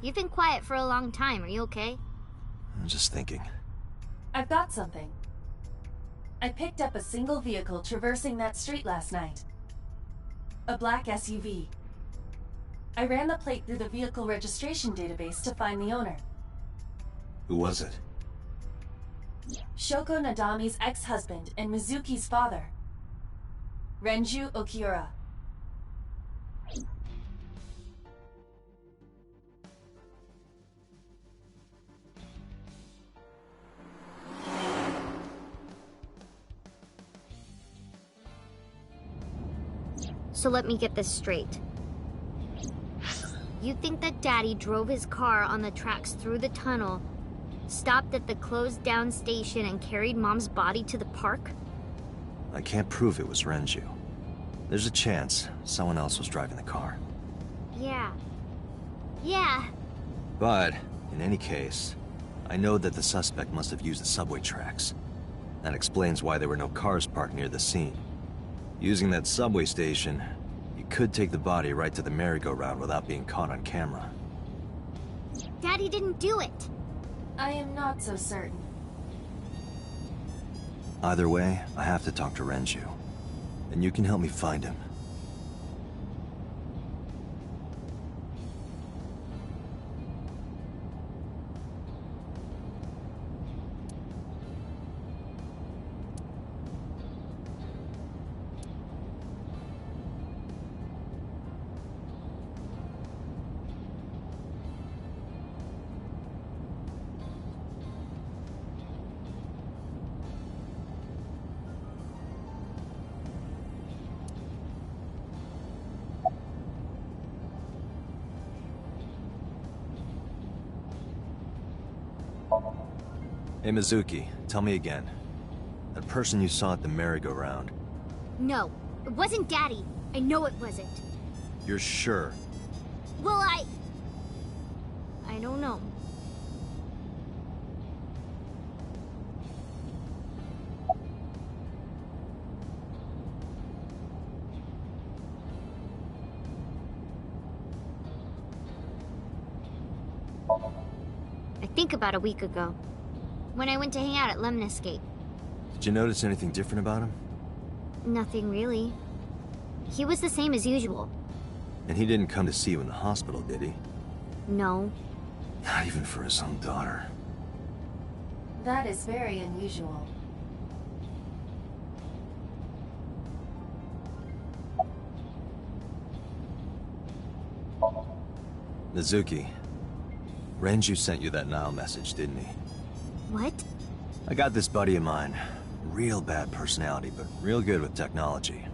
you've been quiet for a long time. Are you okay? I'm just thinking. I've got something. I picked up a single vehicle traversing that street last night. A black SUV. I ran the plate through the vehicle registration database to find the owner. Who was it? Shoko Nadami's ex-husband and Mizuki's father. Renju Okiura. So let me get this straight. You think that Daddy drove his car on the tracks through the tunnel, stopped at the closed-down station, and carried Mom's body to the park? I can't prove it was Renju. There's a chance someone else was driving the car. Yeah. But, in any case, I know that the suspect must have used the subway tracks. That explains why there were no cars parked near the scene. Using that subway station, you could take the body right to the merry-go-round without being caught on camera. Daddy didn't do it. I am not so certain. Either way, I have to talk to Renju. And you can help me find him. Hey Mizuki, tell me again. That person you saw at the merry-go-round. No, it wasn't Daddy. I know it wasn't. You're sure? Well, I don't know. I think about a week ago, when I went to hang out at Lemniscape. Did you notice anything different about him? Nothing really. He was the same as usual. And he didn't come to see you in the hospital, did he? No. Not even for his own daughter. That is very unusual. Mizuki, Renju sent you that Nile message, didn't he? What? I got this buddy of mine. Real bad personality, but real good with technology.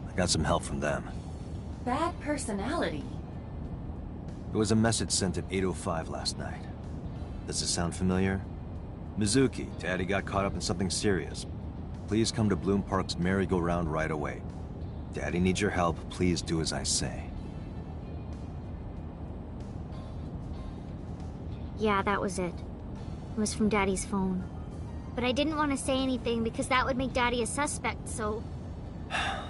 I got some help from them. Bad personality? It was a message sent at 8:05 last night. Does it sound familiar? Mizuki, Daddy got caught up in something serious. Please come to Bloom Park's merry-go-round right away. Daddy needs your help. Please do as I say. Yeah, that was it. It was from Daddy's phone. But I didn't want to say anything because that would make Daddy a suspect, so...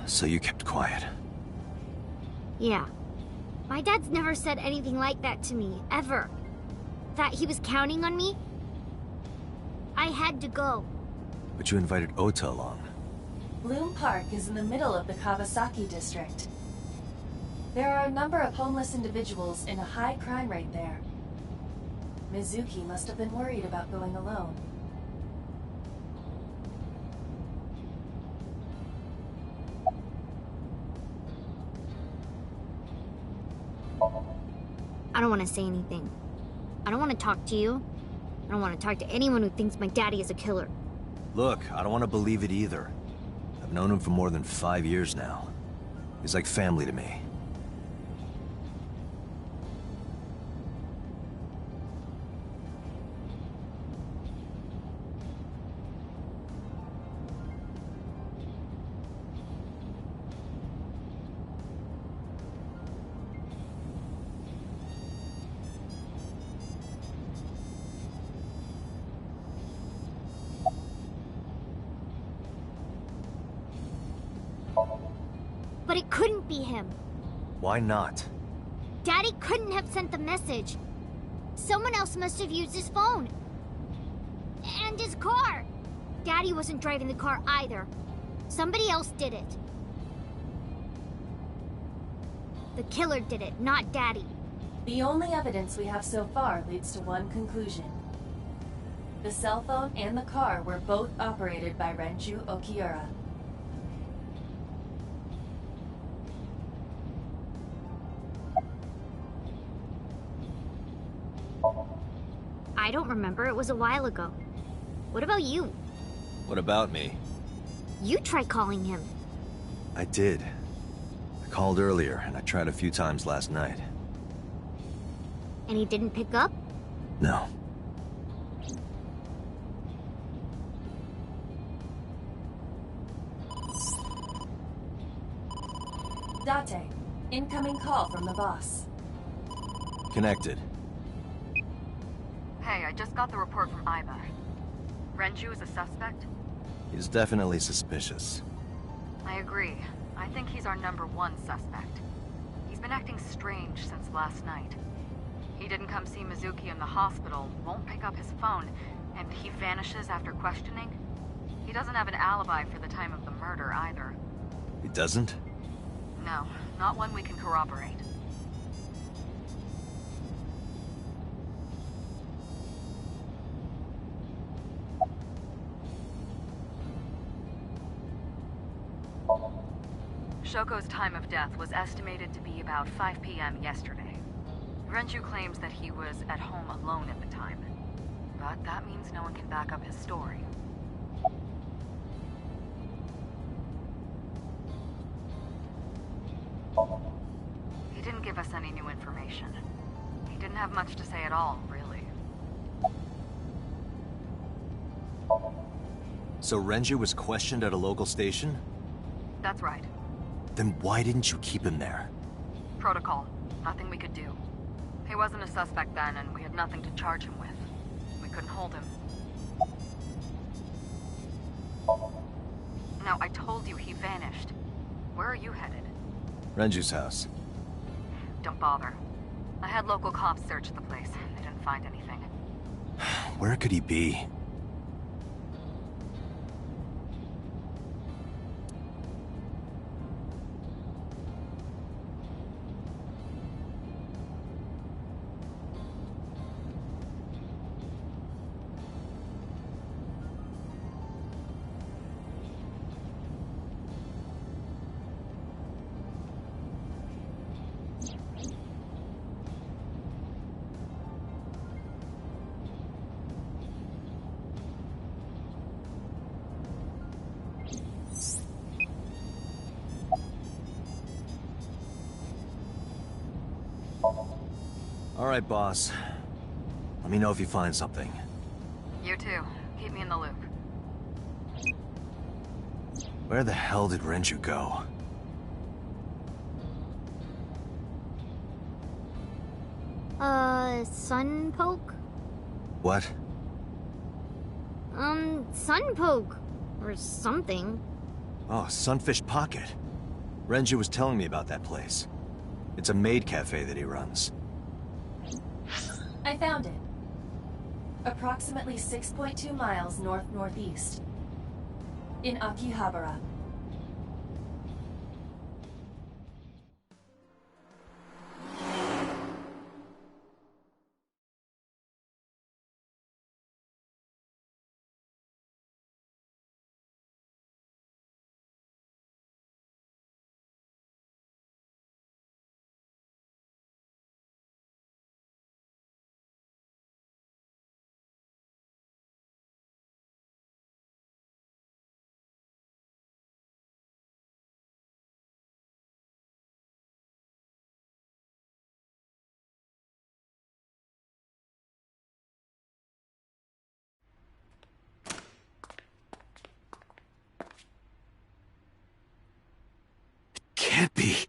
So you kept quiet. Yeah. My dad's never said anything like that to me, ever. That he was counting on me? I had to go. But you invited Ota along. Bloom Park is in the middle of the Kawasaki district. There are a number of homeless individuals in a high crime rate there. Mizuki must have been worried about going alone. I don't want to say anything. I don't want to talk to you. I don't want to talk to anyone who thinks my daddy is a killer. Look, I don't want to believe it either. I've known him for more than 5 years now. He's like family to me. But it couldn't be him. Why not? Daddy couldn't have sent the message. Someone else must have used his phone. And his car. Daddy wasn't driving the car either. Somebody else did it. The killer did it, not Daddy. The only evidence we have so far leads to one conclusion. The cell phone and the car were both operated by Renju Okiura. I don't remember. It was a while ago. What about you? What about me? You tried calling him. I did. I called earlier, and I tried a few times last night. And he didn't pick up? No. Date, incoming call from the boss. Connected. Hey, I just got the report from Iba. Renju is a suspect? He's definitely suspicious. I agree. I think he's our #1 suspect. He's been acting strange since last night. He didn't come see Mizuki in the hospital, won't pick up his phone, and he vanishes after questioning. He doesn't have an alibi for the time of the murder either. He doesn't? No, not one we can corroborate. Shoko's time of death was estimated to be about 5 p.m. yesterday. Renju claims that he was at home alone at the time. But that means no one can back up his story. He didn't give us any new information. He didn't have much to say at all, really. So Renju was questioned at a local station? That's right. Then why didn't you keep him there? Protocol. Nothing we could do. He wasn't a suspect then, and we had nothing to charge him with. We couldn't hold him. Now, I told you he vanished. Where are you headed? Renju's house. Don't bother. I had local cops search the place. They didn't find anything. Where could he be? Alright, boss. Let me know if you find something. You too. Keep me in the loop. Where the hell did Renju go? Sun poke? What? Sun poke. Or something. Oh, Sunfish Pocket. Renju was telling me about that place. It's a maid cafe that he runs. I found it. Approximately 6.2 miles north-northeast. In Akihabara. Can't be.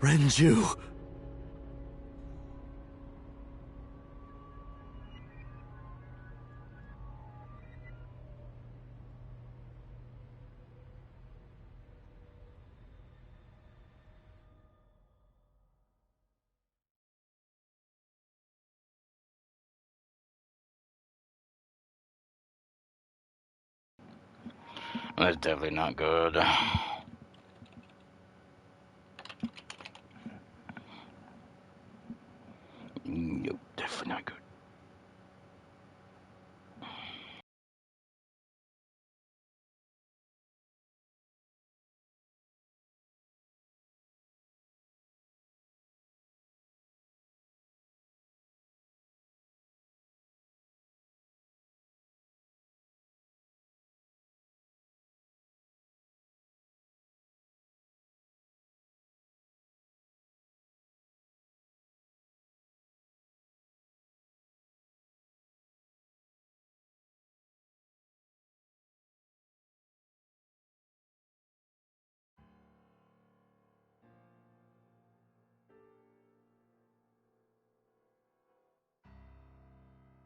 Renju! That's definitely not good. Nope, definitely not good.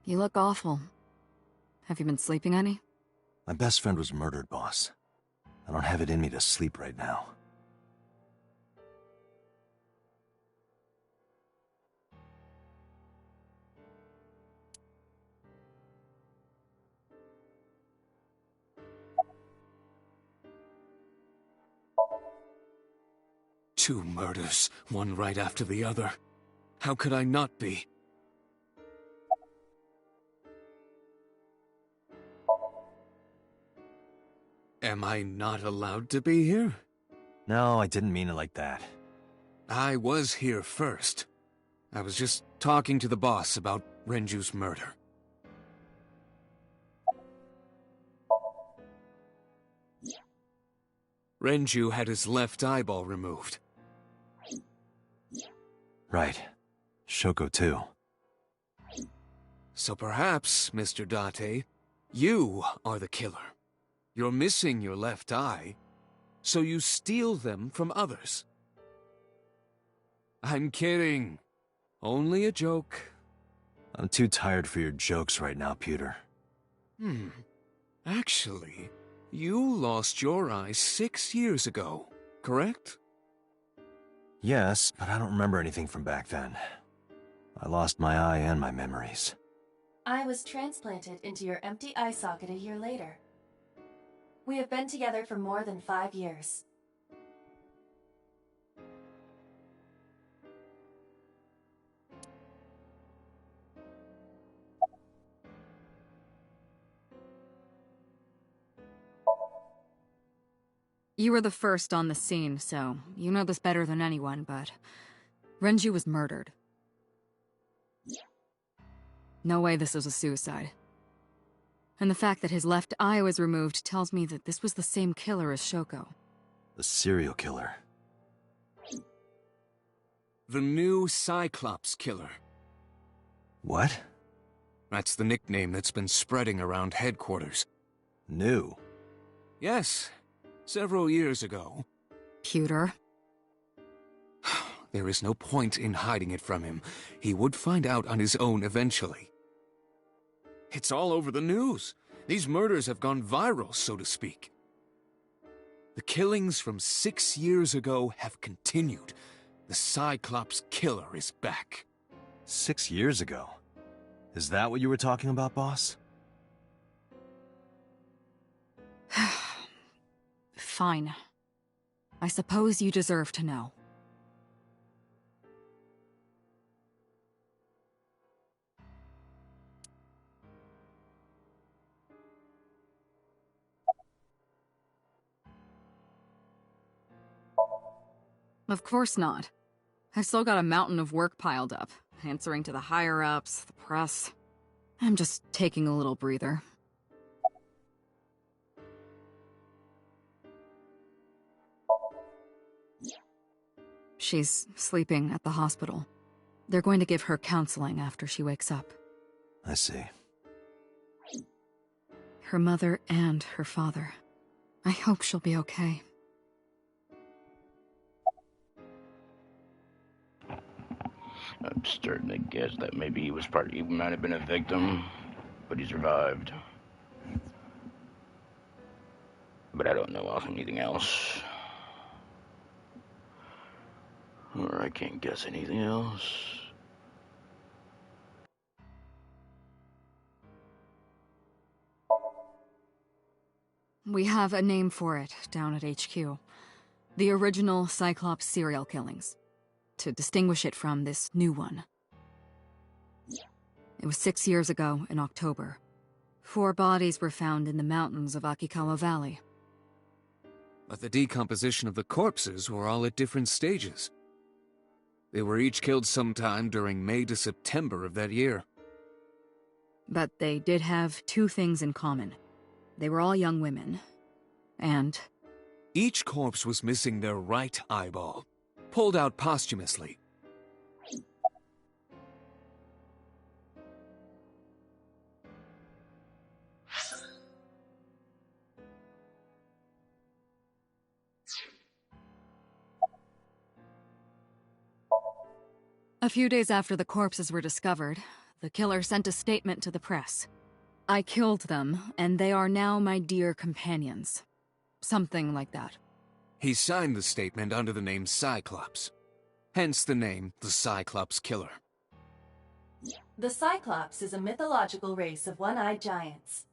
You look awful. Have you been sleeping any? My best friend was murdered, boss. I don't have it in me to sleep right now. Two murders, one right after the other. How could I not be? Am I not allowed to be here? No, I didn't mean it like that. I was here first. I was just talking to the boss about Renju's murder. Renju had his left eyeball removed. Right. Shoko too. So perhaps, Mr. Date, you are the killer. You're missing your left eye, so you steal them from others. I'm kidding. Only a joke. I'm too tired for your jokes right now, Pewter. Actually, you lost your eye 6 years ago, correct? Yes, but I don't remember anything from back then. I lost my eye and my memories. I was transplanted into your empty eye socket a year later. We have been together for more than 5 years. You were the first on the scene, so you know this better than anyone, but Renju was murdered. No way this was a suicide. And the fact that his left eye was removed tells me that this was the same killer as Shoko. A serial killer. The new Cyclops killer. What? That's the nickname that's been spreading around headquarters. New? Yes, several years ago. Pewter. There is no point in hiding it from him. He would find out on his own eventually. It's all over the news. These murders have gone viral, so to speak. The killings from 6 years ago have continued. The Cyclops killer is back. 6 years ago? Is that what you were talking about, boss? Fine. I suppose you deserve to know. Of course not. I've still got a mountain of work piled up, answering to the higher-ups, the press. I'm just taking a little breather. She's sleeping at the hospital. They're going to give her counseling after she wakes up. I see. Her mother and her father. I hope she'll be okay. I'm starting to guess that maybe he might have been a victim, but he survived. But I don't know anything else. Or I can't guess anything else. We have a name for it down at HQ. The original Cyclops serial killings. To distinguish it from this new one. It was 6 years ago in October. 4 bodies were found in the mountains of Akikawa Valley. But the decomposition of the corpses were all at different stages. They were each killed sometime during May to September of that year. But they did have 2 things in common. They were all young women. And... each corpse was missing their right eyeball, pulled out posthumously. a few days after the corpses were discovered, the killer sent a statement to the press. I killed them, and they are now my dear companions. Something like that. He signed the statement under the name Cyclops. Hence the name, the Cyclops Killer. The Cyclops is a mythological race of one-eyed giants.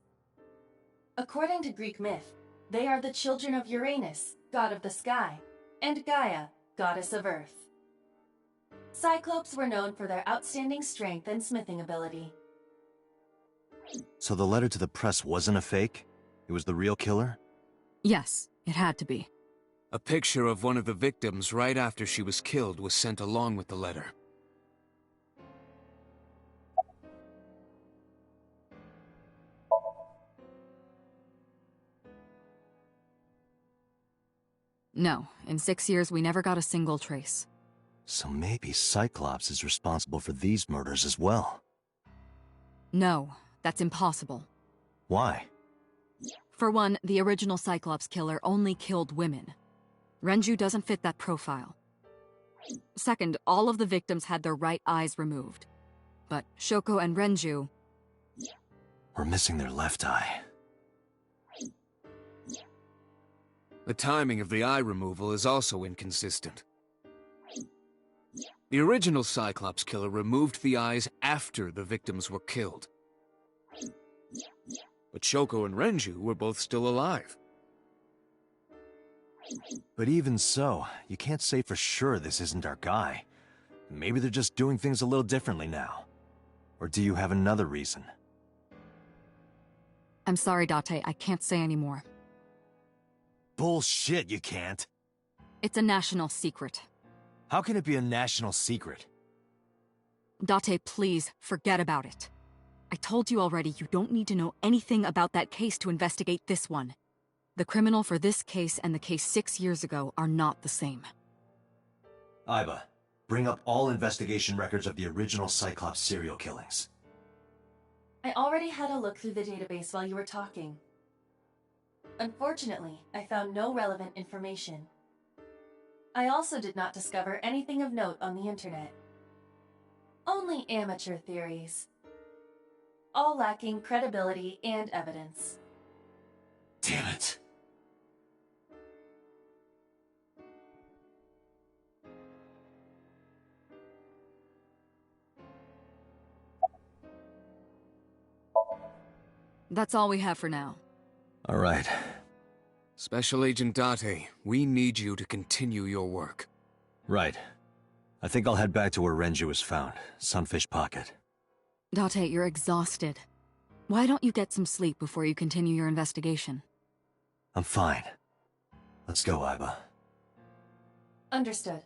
According to Greek myth, they are the children of Uranus, god of the sky, and Gaia, goddess of earth. Cyclopes were known for their outstanding strength and smithing ability. So the letter to the press wasn't a fake? It was the real killer? Yes, it had to be. A picture of one of the victims right after she was killed was sent along with the letter. No, in 6 years we never got a single trace. So maybe Cyclops is responsible for these murders as well. No, that's impossible. Why? For one, the original Cyclops killer only killed women. Renju doesn't fit that profile. Second, all of the victims had their right eyes removed. But Shoko and Renju... We're missing their left eye. The timing of the eye removal is also inconsistent. The original Cyclops killer removed the eyes after the victims were killed. But Shoko and Renju were both still alive. But even so, you can't say for sure this isn't our guy. Maybe they're just doing things a little differently now. Or do you have another reason? I'm sorry, Date, I can't say anymore. Bullshit, you can't. It's a national secret. How can it be a national secret? Date, please, forget about it. I told you already you don't need to know anything about that case to investigate this one. The criminal for this case and the case 6 years ago are not the same. Iba, bring up all investigation records of the original Cyclops serial killings. I already had a look through the database while you were talking. Unfortunately, I found no relevant information. I also did not discover anything of note on the internet. Only amateur theories. All lacking credibility and evidence. Damn it. That's all we have for now. All right. Special Agent Date, we need you to continue your work. Right. I think I'll head back to where Renju was found, Sunfish Pocket. Date, you're exhausted. Why don't you get some sleep before you continue your investigation? I'm fine. Let's go, Iba. Understood.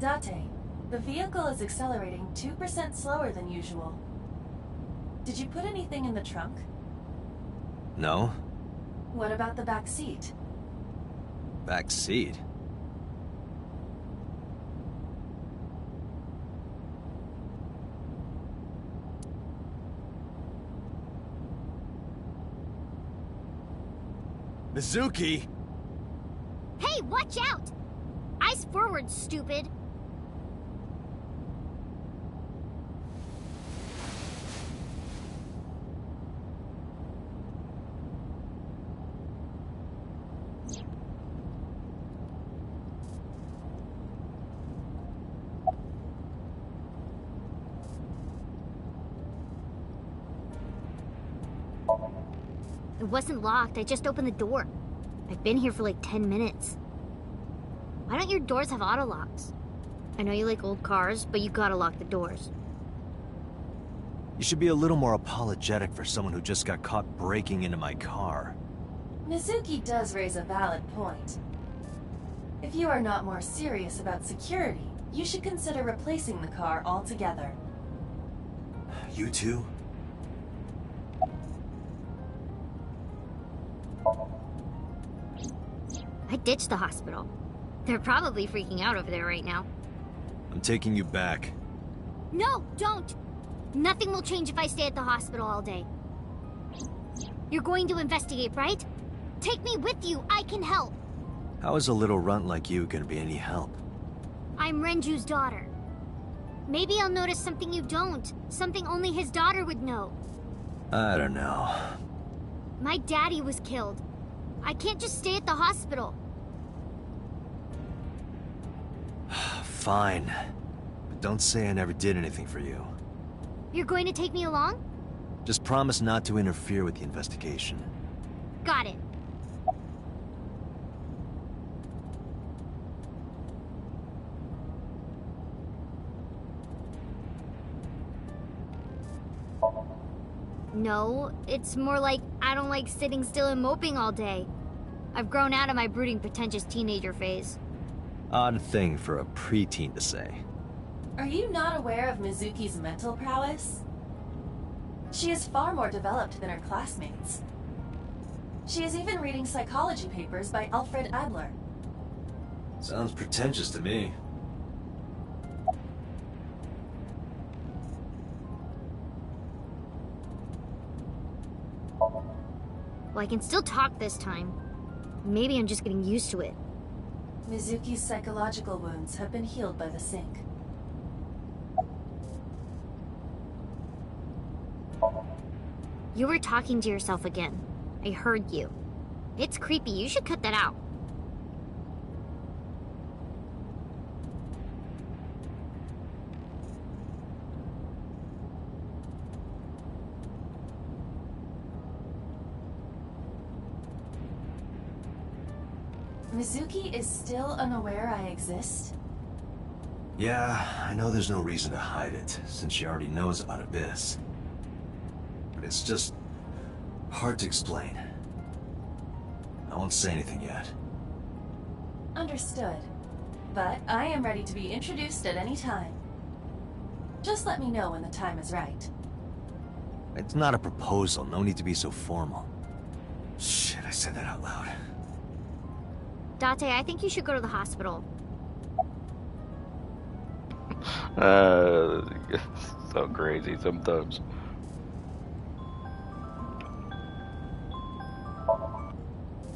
Date, the vehicle is accelerating 2% slower than usual. Did you put anything in the trunk? No? What about the back seat? Back seat? Mizuki! Hey, watch out! Eyes forward, stupid! It wasn't locked, I just opened the door. I've been here for like 10 minutes. Why don't your doors have auto locks? I know you like old cars, but you gotta lock the doors. You should be a little more apologetic for someone who just got caught breaking into my car. Mizuki does raise a valid point. If you are not more serious about security, you should consider replacing the car altogether. You two? I ditched the hospital. They're probably freaking out over there right now. I'm taking you back. No, don't! Nothing will change if I stay at the hospital all day. You're going to investigate, right? Take me with you, I can help! How is a little runt like you gonna be any help? I'm Renju's daughter. Maybe I'll notice something you don't. Something only his daughter would know. I don't know. My daddy was killed. I can't just stay at the hospital. Fine. But don't say I never did anything for you. You're going to take me along? Just promise not to interfere with the investigation. Got it. No, it's more like I don't like sitting still and moping all day. I've grown out of my brooding, pretentious teenager phase. Odd thing for a preteen to say. Are you not aware of Mizuki's mental prowess? She is far more developed than her classmates. She is even reading psychology papers by Alfred Adler. Sounds pretentious to me. Well, I can still talk this time. Maybe I'm just getting used to it. Mizuki's psychological wounds have been healed by the sink. You were talking to yourself again. I heard you. It's creepy. You should cut that out. Mizuki is still unaware I exist? Yeah, I know there's no reason to hide it, since she already knows about Abyss. But it's just hard to explain. I won't say anything yet. Understood. But I am ready to be introduced at any time. Just let me know when the time is right. It's not a proposal, no need to be so formal. Shit, I said that out loud. Date, I think you should go to the hospital. So crazy sometimes.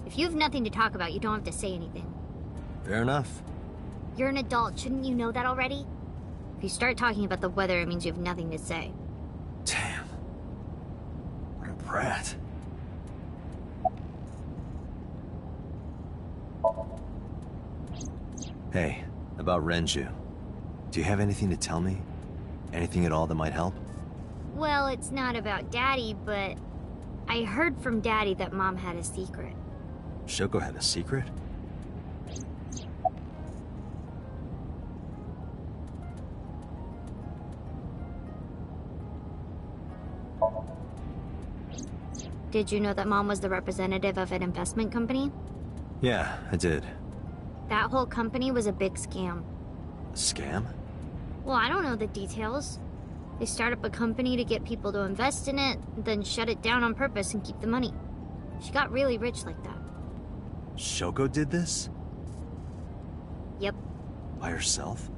If you have nothing to talk about, you don't have to say anything. Fair enough. You're an adult, shouldn't you know that already? If you start talking about the weather, it means you have nothing to say. Damn. What a brat. Hey, about Renju. Do you have anything to tell me? Anything at all that might help? Well, it's not about Daddy, but I heard from Daddy that Mom had a secret. Shoko had a secret? Did you know that Mom was the representative of an investment company? Yeah, I did. That whole company was a big scam. A scam? Well, I don't know the details. They start up a company to get people to invest in it, then shut it down on purpose and keep the money. She got really rich like that. Shoko did this? Yep. By herself?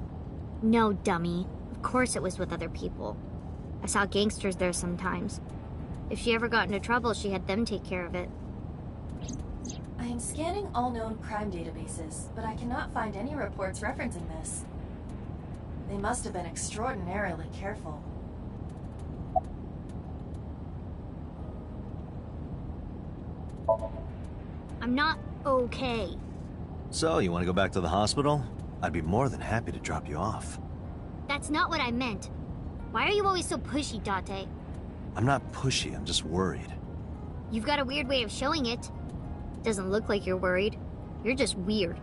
No, dummy. Of course it was with other people. I saw gangsters there sometimes. If she ever got into trouble, she had them take care of it. I am scanning all known crime databases, but I cannot find any reports referencing this. They must have been extraordinarily careful. I'm not okay. So, you want to go back to the hospital? I'd be more than happy to drop you off. That's not what I meant. Why are you always so pushy, Date? I'm not pushy, I'm just worried. You've got a weird way of showing it. Doesn't look like you're worried. You're just weird.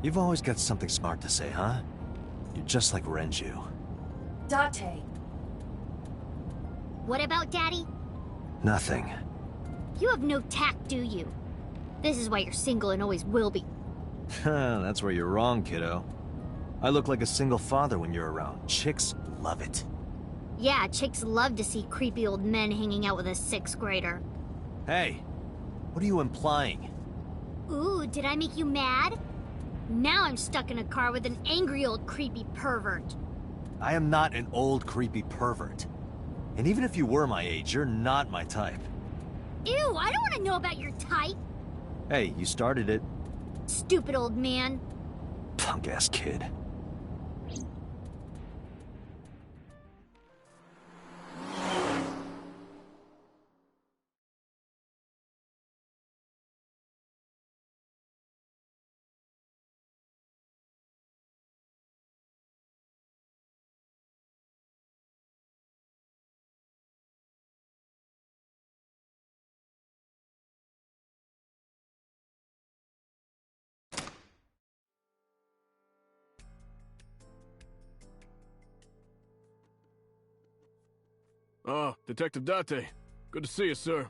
You've always got something smart to say, huh? You're just like Renju. Date. What about Daddy? Nothing. You have no tact, do you? This is why you're single and always will be. That's where you're wrong, kiddo. I look like a single father when you're around. Chicks love it. Yeah, chicks love to see creepy old men hanging out with a 6th grader. Hey, what are you implying? Ooh, did I make you mad? Now I'm stuck in a car with an angry old creepy pervert. I am not an old creepy pervert. And even if you were my age, you're not my type. Ew, I don't want to know about your type. Hey, you started it. Stupid old man. Punk-ass kid. Ah, Detective Date. Good to see you, sir.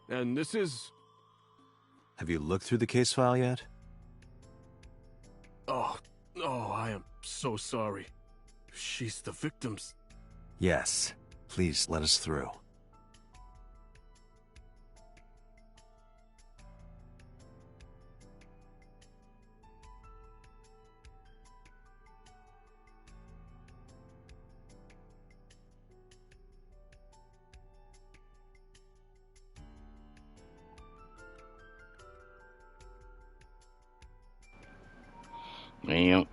And this is... Have you looked through the case file yet? Oh, I am so sorry. She's the victim's... Yes. Please let us through. Yep.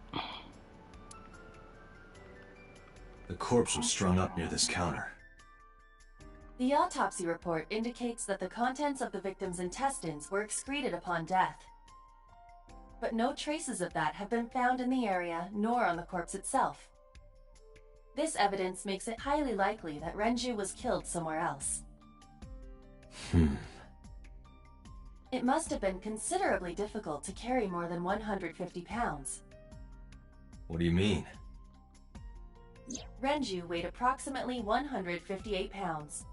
The corpse was strung up near this counter. The autopsy report indicates that the contents of the victim's intestines were excreted upon death. But no traces of that have been found in the area nor on the corpse itself. This evidence makes it highly likely that Renju was killed somewhere else. It must have been considerably difficult to carry more than 150 pounds. What do you mean? Renju weighed approximately 158 pounds.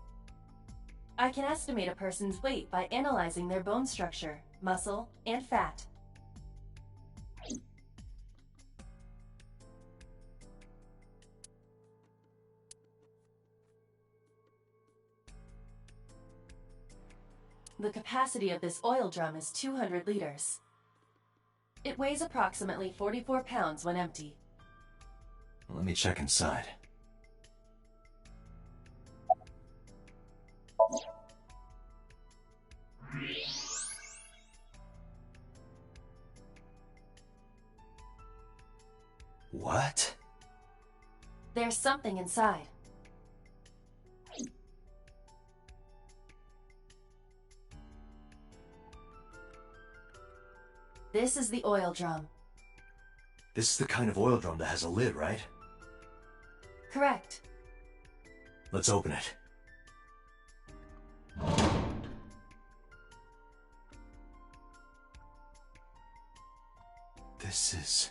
I can estimate a person's weight by analyzing their bone structure, muscle, and fat. The capacity of this oil drum is 200 liters. It weighs approximately 44 pounds when empty. Let me check inside. What? There's something inside. This is the oil drum. This is the kind of oil drum that has a lid, right? Correct. Let's open it. This is...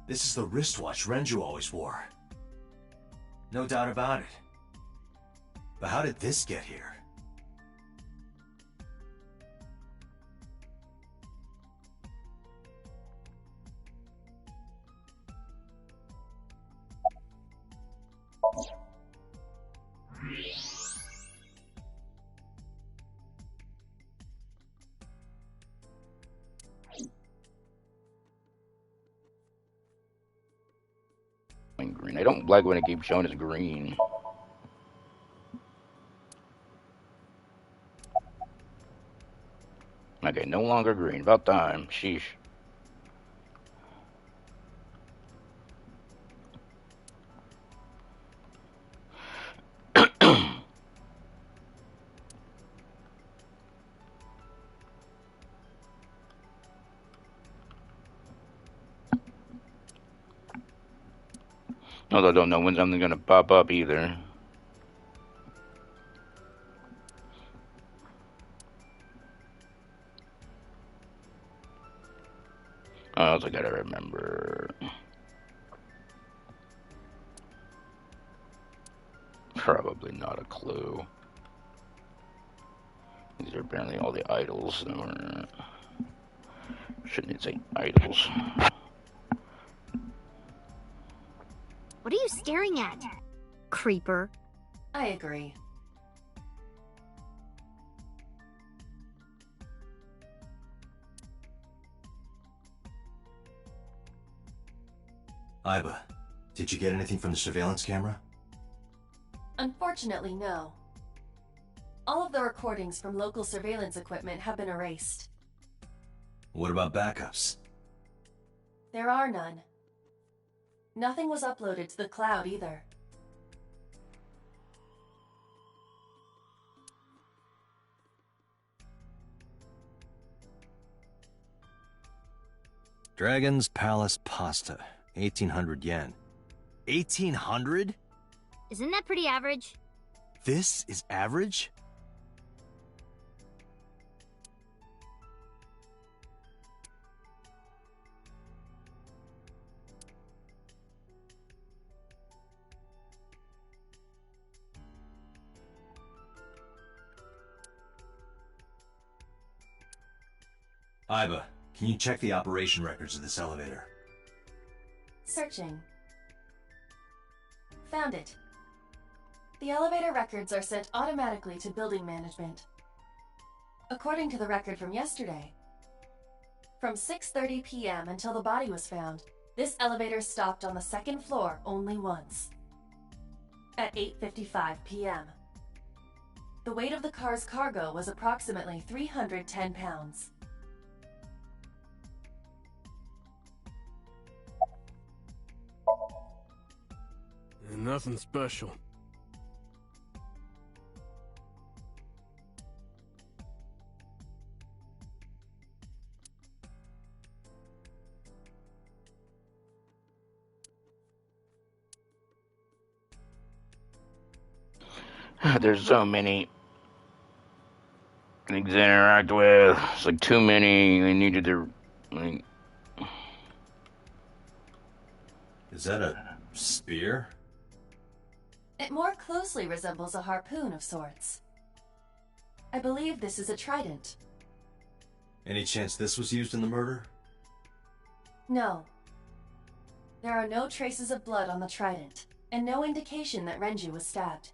This is the wristwatch Renju always wore. No doubt about it. But how did this get here? Green. I don't like when it keeps showing as green. Okay, no longer green. About time. Sheesh. Although I don't know when something's gonna pop up either. I also gotta remember. Probably not a clue. These are apparently all the idols. Shouldn't say idols. What are you staring at? Creeper. I agree. Iba, did you get anything from the surveillance camera? Unfortunately, no. All of the recordings from local surveillance equipment have been erased. What about backups? There are none. Nothing was uploaded to the cloud either. Dragon's Palace Pasta, 1800 yen. 1800? Isn't that pretty average? This is average? Iba, can you check the operation records of this elevator? Searching. Found it. The elevator records are sent automatically to building management. According to the record from yesterday, from 6:30 p.m. until the body was found, this elevator stopped on the second floor only once. At 8:55 p.m. The weight of the car's cargo was approximately 310 pounds. Nothing special. There's so many things to interact with. It's like too many. I needed to. Like... Is that a spear? It more closely resembles a harpoon of sorts. I believe this is a trident. Any chance this was used in the murder? No. There are no traces of blood on the trident, and no indication that Renju was stabbed.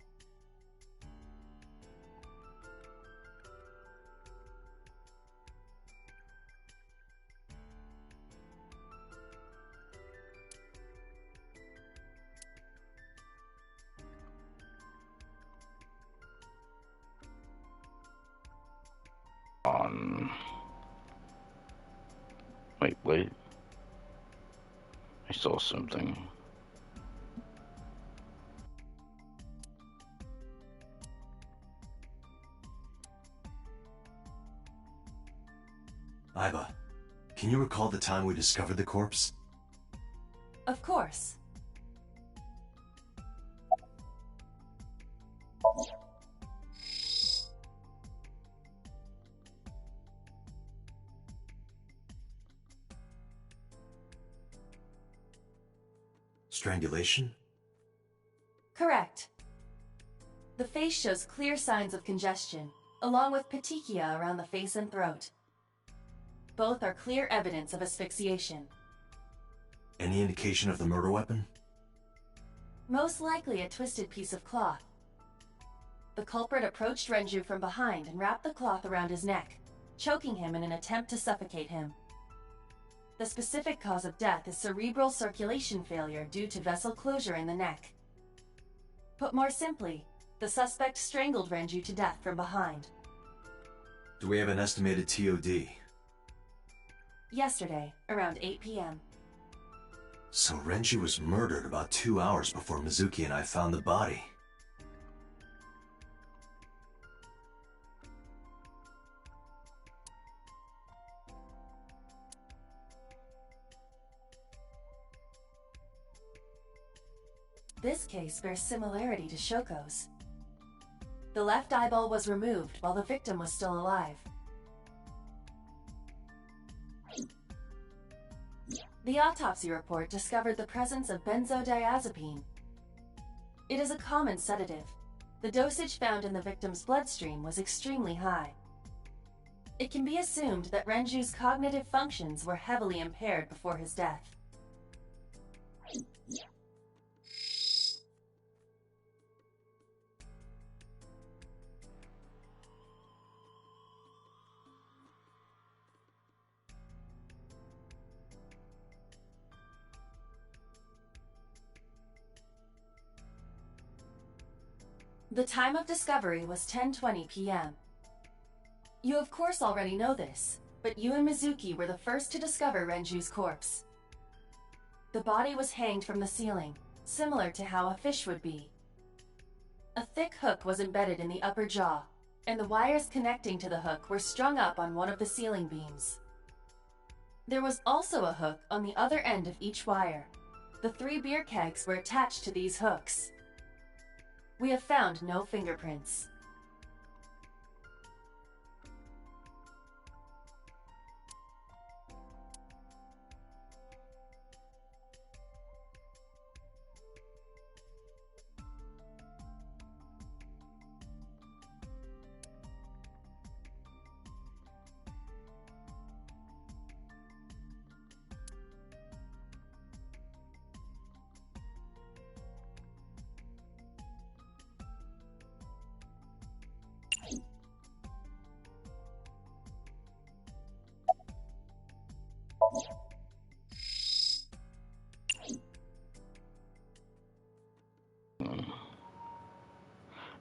Wait. I saw something. Aiba, can you recall the time we discovered the corpse? Of course. Strangulation? Correct. The face shows clear signs of congestion, along with petechia around the face and throat. Both are clear evidence of asphyxiation. Any indication of the murder weapon? Most likely a twisted piece of cloth. The culprit approached Renju from behind and wrapped the cloth around his neck, choking him in an attempt to suffocate him. The specific cause of death is cerebral circulation failure due to vessel closure in the neck. Put more simply, the suspect strangled Renju to death from behind. Do we have an estimated TOD? Yesterday, around 8 p.m. So Renju was murdered about 2 hours before Mizuki and I found the body. This case bears similarity to Shoko's. The left eyeball was removed while the victim was still alive. The autopsy report discovered the presence of benzodiazepine. It is a common sedative. The dosage found in the victim's bloodstream was extremely high. It can be assumed that Renju's cognitive functions were heavily impaired before his death. The time of discovery was 10:20 p.m. You of course already know this, but you and Mizuki were the first to discover Renju's corpse. The body was hanged from the ceiling, similar to how a fish would be. A thick hook was embedded in the upper jaw, and the wires connecting to the hook were strung up on one of the ceiling beams. There was also a hook on the other end of each wire. The 3 beer kegs were attached to these hooks. We have found no fingerprints.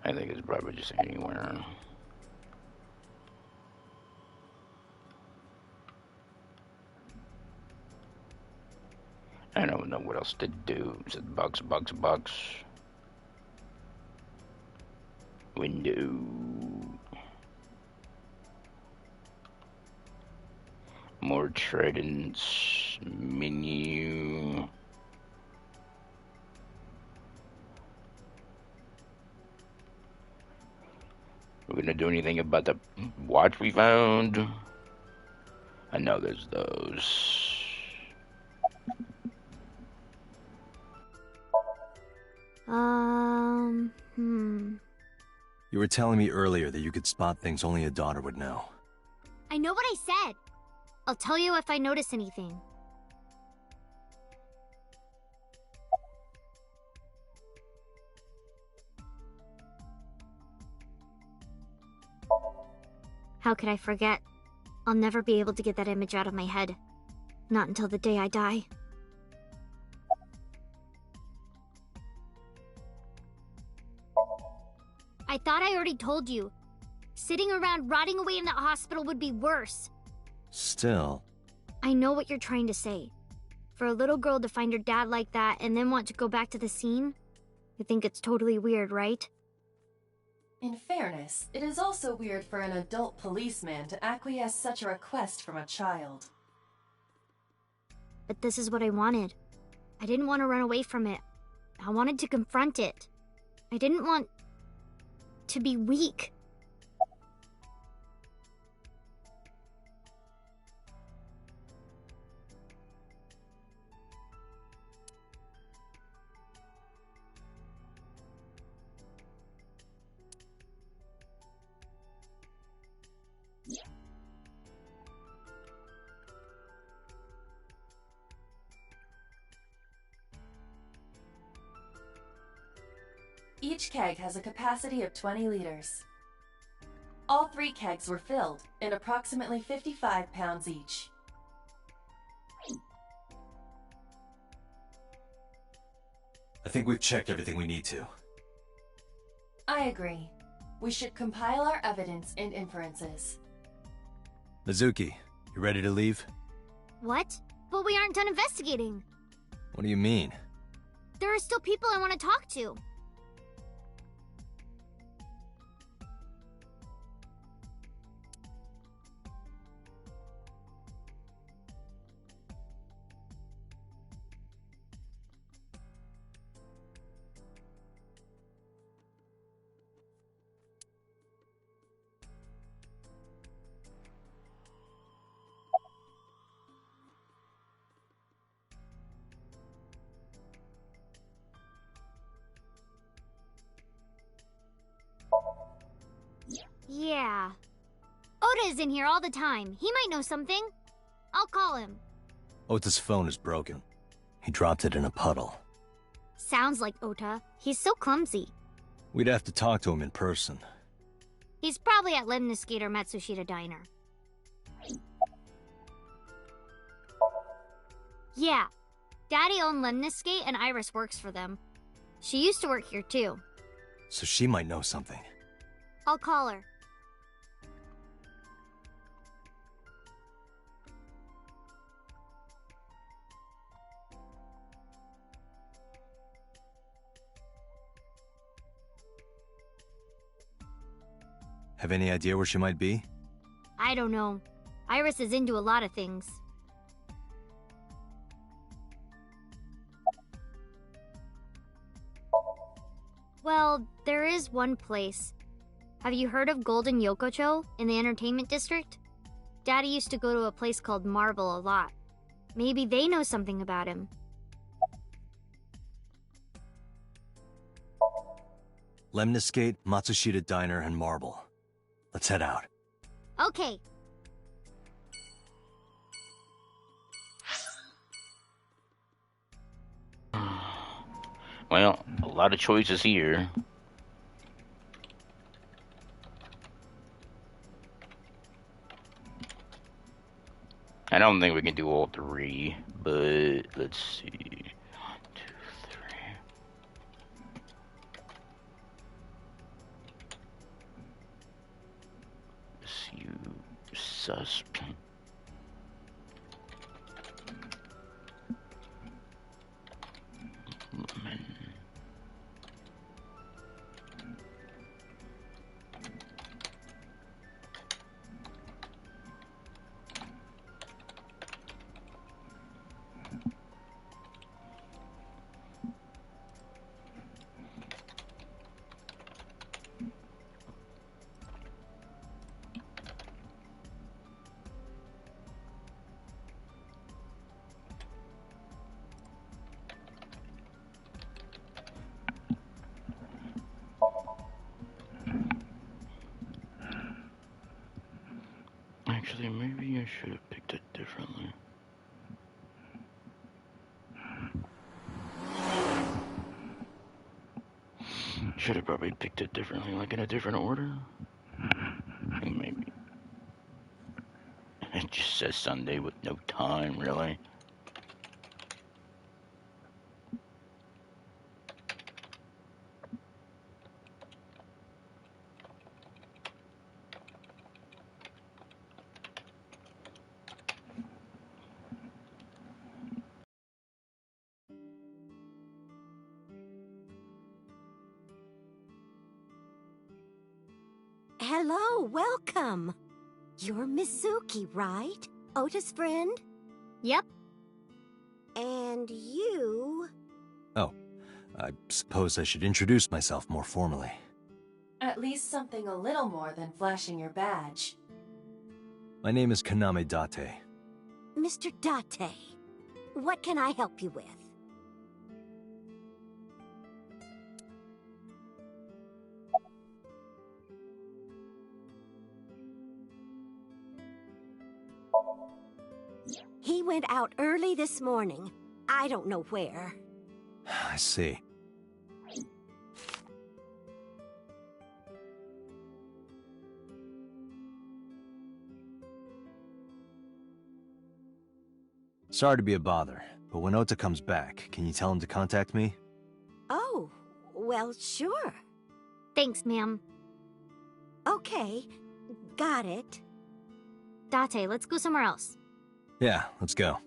I think it's probably just anywhere. I don't know what else to do. It said bugs. Window. More tridents. Menu. We're gonna do anything about the watch we found? I know there's those. You were telling me earlier that you could spot things only a daughter would know. I know what I said. I'll tell you if I notice anything. How could I forget? I'll never be able to get that image out of my head. Not until the day I die. I thought I already told you. Sitting around rotting away in that hospital would be worse. Still... I know what you're trying to say. For a little girl to find her dad like that and then want to go back to the scene? You think it's totally weird, right? In fairness, it is also weird for an adult policeman to acquiesce such a request from a child. But this is what I wanted. I didn't want to run away from it. I wanted to confront it. I didn't want to be weak. Each keg has a capacity of 20 liters. All 3 kegs were filled, in approximately 55 pounds each. I think we've checked everything we need to. I agree. We should compile our evidence and inferences. Mizuki, you ready to leave? What? But we aren't done investigating. What do you mean? There are still people I want to talk to. Yeah. Oda is in here all the time. He might know something. I'll call him. Ota's phone is broken. He dropped it in a puddle. Sounds like Ota. He's so clumsy. We'd have to talk to him in person. He's probably at Lemniscate or Matsushita Diner. Yeah. Daddy owned Lemniscate and Iris works for them. She used to work here too. So she might know something. I'll call her. Have any idea where she might be? I don't know. Iris is into a lot of things. Well, there is one place. Have you heard of Golden Yokocho in the entertainment district? Daddy used to go to a place called Marble a lot. Maybe they know something about him. Lemniscate, Matsushita Diner, and Marble. Let's head out. Okay. Well, a lot of choices here. I don't think we can do all 3, but let's see. 1, 2, 3. You susp. Actually, maybe I should have picked it differently. Should have probably picked it differently, like in a different order. Maybe. It just says Sunday with no time, really. Hello, welcome. You're Mizuki, right? Ota's friend? Yep. And you... Oh, I suppose I should introduce myself more formally. At least something a little more than flashing your badge. My name is Kaname Date. Mr. Date, what can I help you with? He went out early this morning. I don't know where. I see. Sorry to be a bother, but when Ota comes back, can you tell him to contact me? Oh, well, sure. Thanks, ma'am. Okay, got it. Date, let's go somewhere else. Yeah, let's go.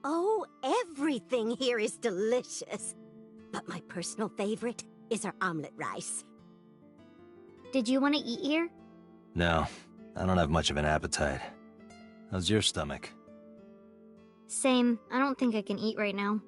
Oh, everything here is delicious. But my personal favorite is our omelet rice. Did you want to eat here? No, I don't have much of an appetite. How's your stomach? Same. I don't think I can eat right now.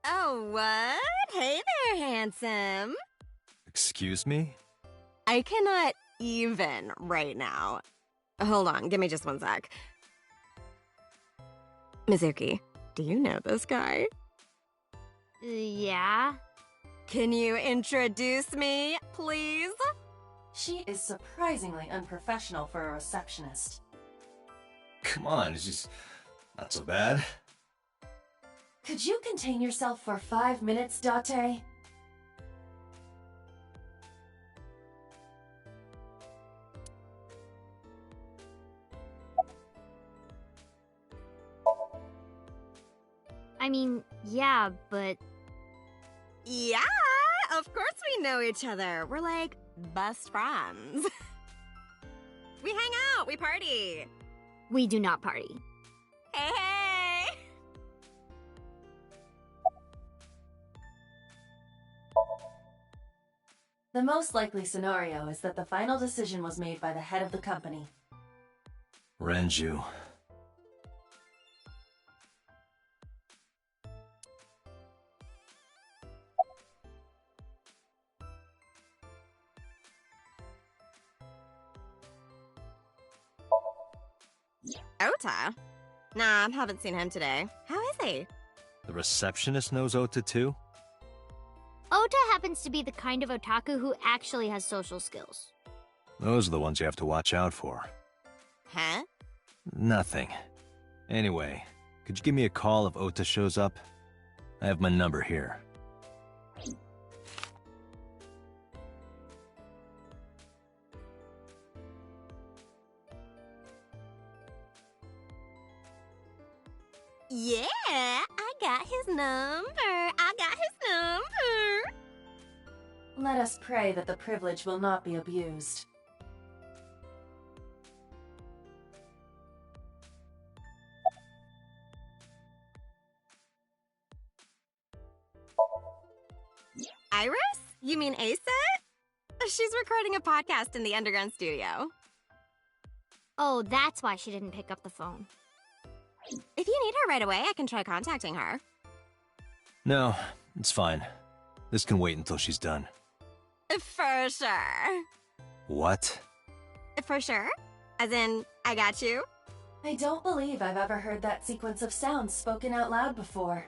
Oh, what? Hey there, handsome. Excuse me? I cannot even right now. Hold on, give me just one sec. Mizuki, do you know this guy? Yeah? Can you introduce me, please? She is surprisingly unprofessional for a receptionist. Come on, it's just not so bad. Could you contain yourself for 5 minutes, Date? I mean, yeah, but... Yeah, of course we know each other. We're like best friends. We hang out, we party. we do not party. Hey, hey! The most likely scenario is that the final decision was made by the head of the company. Renju. Ota? Nah, haven't seen him today. How is he? The receptionist knows Ota too? Ota happens to be the kind of otaku who actually has social skills. Those are the ones you have to watch out for. Huh? Nothing. Anyway, could you give me a call if Ota shows up? I have my number here. Yeah, I got his number. I got his number. Let us pray that the privilege will not be abused. Iris? You mean Asa? She's recording a podcast in the underground studio. Oh, that's why she didn't pick up the phone. If you need her right away, I can try contacting her. No, it's fine. This can wait until she's done. For sure. What? For sure? As in, I got you? I don't believe I've ever heard that sequence of sounds spoken out loud before.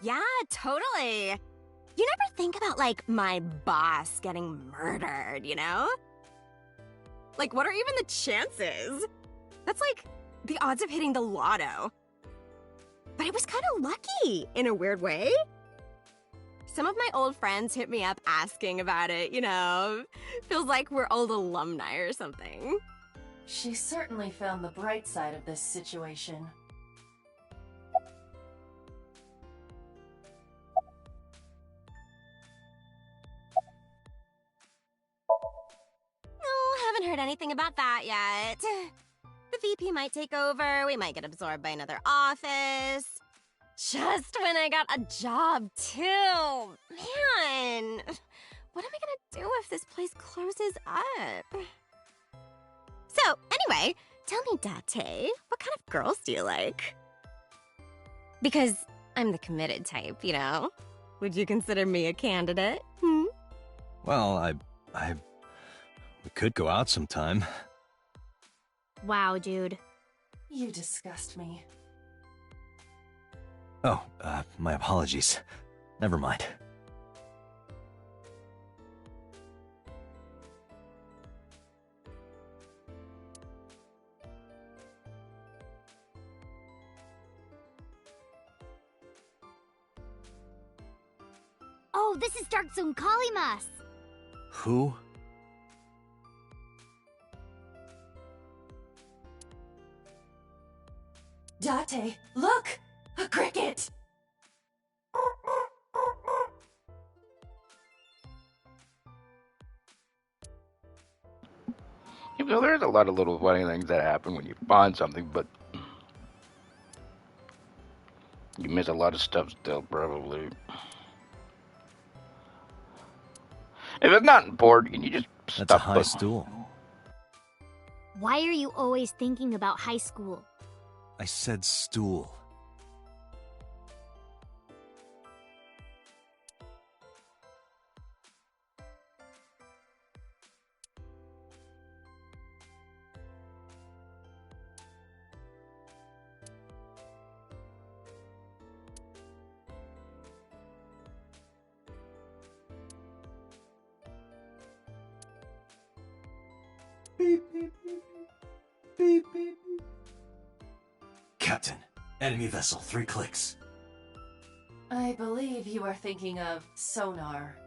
Yeah, totally. You never think about, like, my boss getting murdered, you know? Like, what are even the chances? That's like the odds of hitting the lotto. But it was kind of lucky, in a weird way. Some of my old friends hit me up asking about it, you know? Feels like we're old alumni or something. She certainly found the bright side of this situation. No, haven't heard anything about that yet. The VP might take over, we might get absorbed by another office. Just when I got a job, too. Man, what am I gonna do if this place closes up? So, anyway, tell me, Date, what kind of girls do you like? Because I'm the committed type, you know? Would you consider me a candidate? Hmm? Well, we could go out sometime. Wow, dude. You disgust me. Oh, my apologies. Never mind. Oh, this is Dark Zone Kalimas! Who? Date, look! A cricket! You know, there's a lot of little funny things that happen when you find something, but you miss a lot of stuff still, probably. If it's not important, can you just stop? That's a high stool. Why are you always thinking about high school? I said stool. Beep, beep, beep, beep, beep, beep. Captain, enemy vessel, 3 clicks. I believe you are thinking of sonar.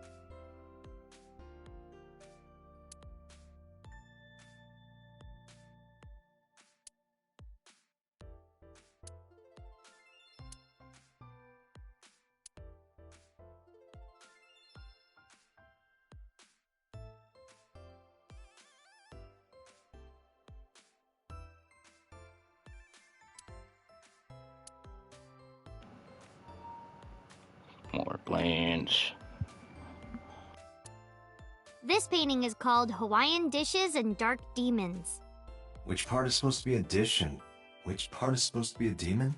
More planes. This painting is called Hawaiian Dishes and Dark Demons. Which part is supposed to be a dish and which part is supposed to be a demon?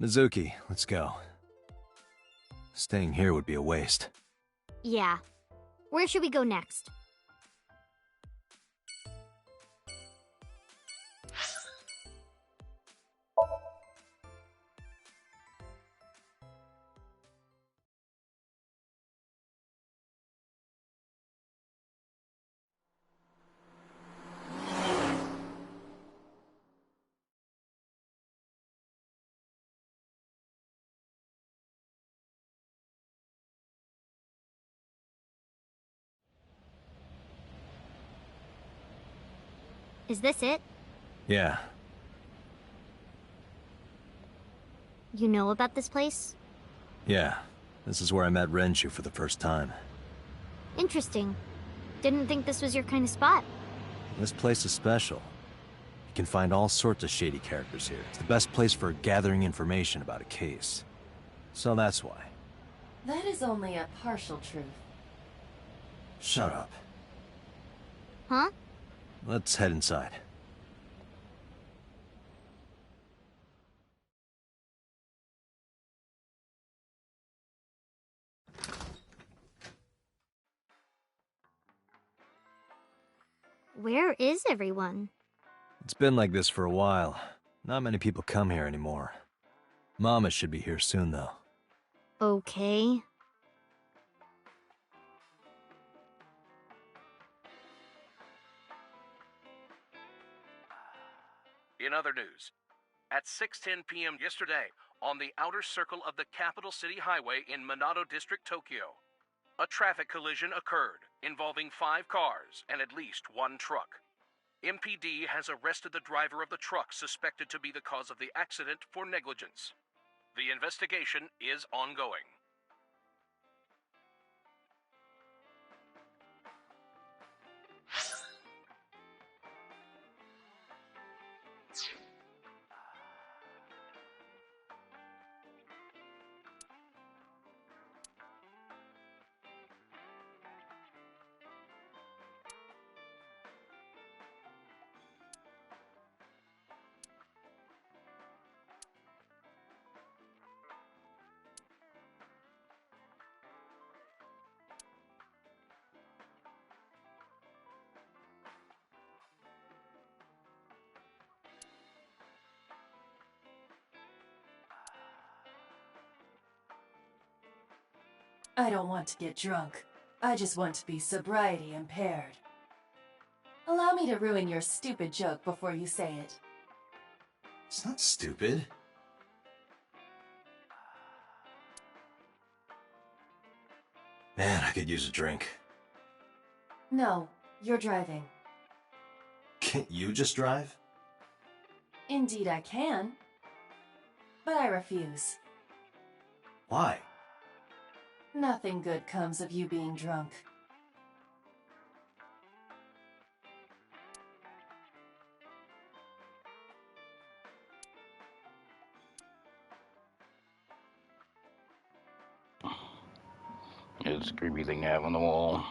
Mizuki, let's go. Staying here would be a waste. Yeah. Where should we go next? Is this it? Yeah. You know about this place? Yeah. This is where I met Renshu for the first time. Interesting. Didn't think this was your kind of spot. This place is special. You can find all sorts of shady characters here. It's the best place for gathering information about a case. So that's why. That is only a partial truth. Shut up. Huh? Let's head inside. Where is everyone? It's been like this for a while. Not many people come here anymore. Mama should be here soon, though. Okay. In other news, at 6:10 p.m. yesterday, on the outer circle of the Capital City Highway in Minato District, Tokyo, a traffic collision occurred involving 5 cars and at least 1 truck. MPD has arrested the driver of the truck suspected to be the cause of the accident for negligence. The investigation is ongoing. I don't want to get drunk. I just want to be sobriety impaired. Allow me to ruin your stupid joke before you say it. It's not stupid. Man, I could use a drink. No, you're driving. Can't you just drive? Indeed I can. But I refuse. Why? Nothing good comes of you being drunk. It's a creepy thing to have on the wall.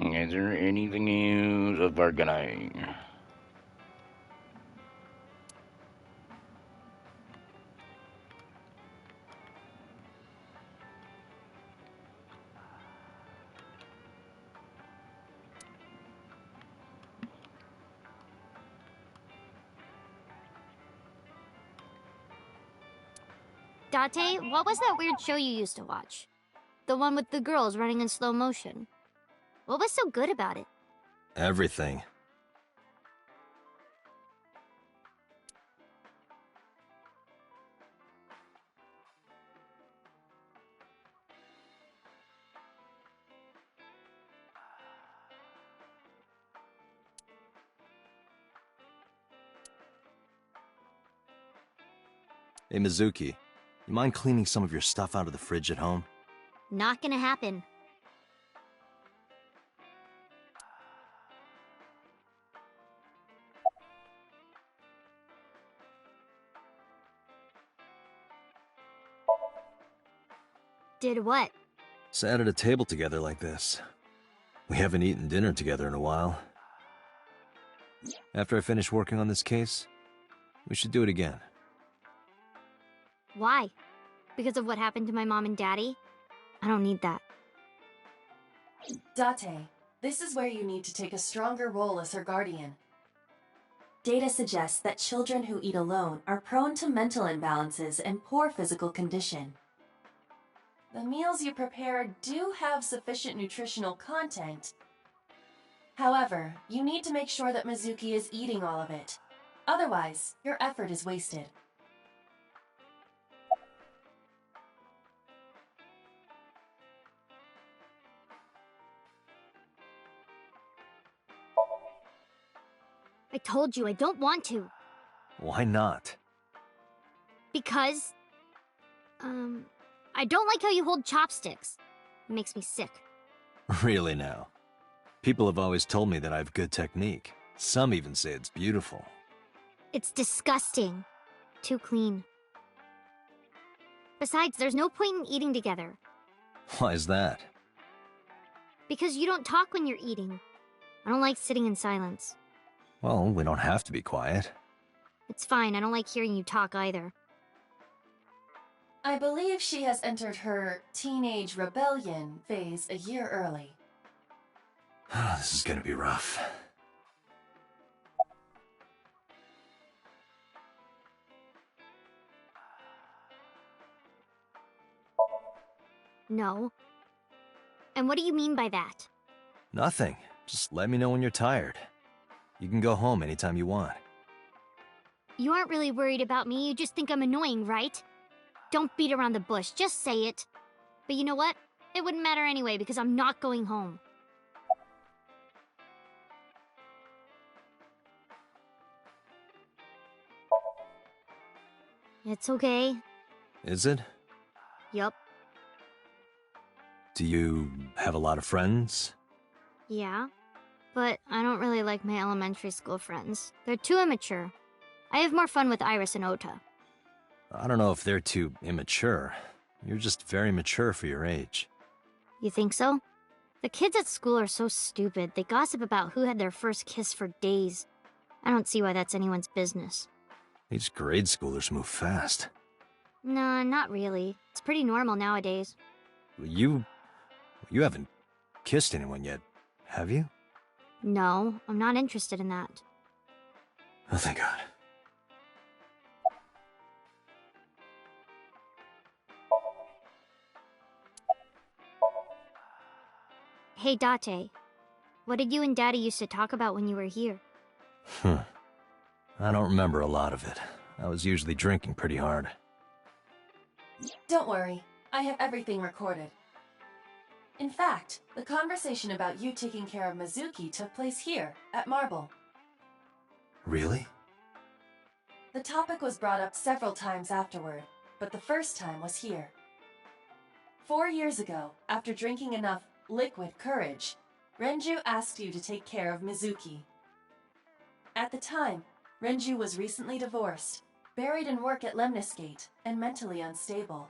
Is there anything else of bargaining? Date, what was that weird show you used to watch? The one with the girls running in slow motion. What was so good about it? Everything. Hey, Mizuki, you mind cleaning some of your stuff out of the fridge at home? Not gonna happen. Did what? Sat at a table together like this. We haven't eaten dinner together in a while. After I finish working on this case, we should do it again. Why? Because of what happened to my mom and daddy? I don't need that. Date, this is where you need to take a stronger role as her guardian. Data suggests that children who eat alone are prone to mental imbalances and poor physical condition. The meals you prepare do have sufficient nutritional content. However, you need to make sure that Mizuki is eating all of it. Otherwise, your effort is wasted. I told you I don't want to. Why not? Because... I don't like how you hold chopsticks. It makes me sick. Really now? People have always told me that I have good technique. Some even say it's beautiful. It's disgusting. Too clean. Besides, there's no point in eating together. Why is that? Because you don't talk when you're eating. I don't like sitting in silence. Well, we don't have to be quiet. It's fine, I don't like hearing you talk either. I believe she has entered her teenage rebellion phase a year early. This is gonna be rough. No. And what do you mean by that? Nothing. Just let me know when you're tired. You can go home anytime you want. You aren't really worried about me, you just think I'm annoying, right? Don't beat around the bush, just say it. But you know what? It wouldn't matter anyway, because I'm not going home. It's okay. Is it? Yup. Do you have a lot of friends? Yeah. But I don't really like my elementary school friends. They're too immature. I have more fun with Iris and Ota. I don't know if they're too immature. You're just very mature for your age. You think so? The kids at school are so stupid. They gossip about who had their first kiss for days. I don't see why that's anyone's business. These grade schoolers move fast. Nah, not really. It's pretty normal nowadays. You haven't kissed anyone yet, have you? No, I'm not interested in that. Oh, thank God. Hey, Date. What did you and Daddy used to talk about when you were here? I don't remember a lot of it. I was usually drinking pretty hard. Don't worry, I have everything recorded. In fact, the conversation about you taking care of Mizuki took place here, at Marble. Really? The topic was brought up several times afterward, but the first time was here. 4 years ago, after drinking enough liquid courage, Renju asked you to take care of Mizuki. At the time, Renju was recently divorced, buried in work at Lemniscate, and mentally unstable.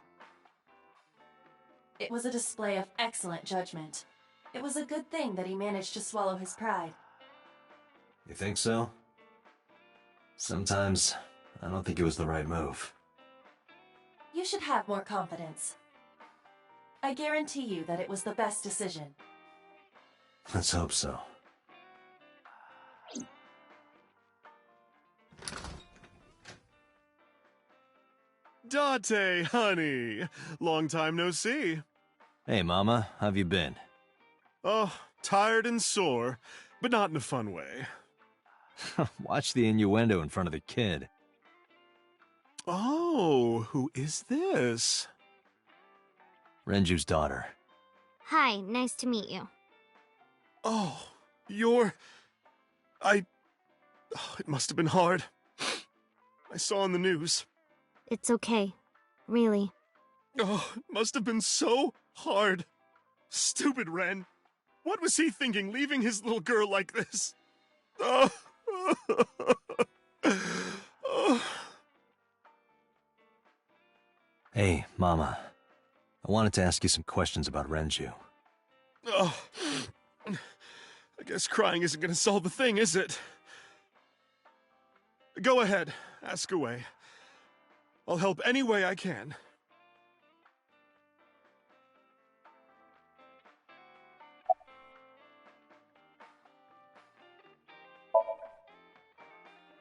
It was a display of excellent judgment. It was a good thing that he managed to swallow his pride. You think so? Sometimes, I don't think it was the right move. You should have more confidence. I guarantee you that it was the best decision. Let's hope so. Date, honey! Long time no see. Hey, Mama, how've you been? Oh, tired and sore, but not in a fun way. Watch the innuendo in front of the kid. Oh, who is this? Renju's daughter. Hi, nice to meet you. Oh, you're... Oh, it must have been hard. I saw on the news. It's okay. Really. Oh, it must have been so hard. Stupid Ren. What was he thinking, leaving his little girl like this? Oh. Oh. Hey, Mama. I wanted to ask you some questions about Renju. Oh. I guess crying isn't gonna solve the thing, is it? Go ahead, ask away. I'll help any way I can.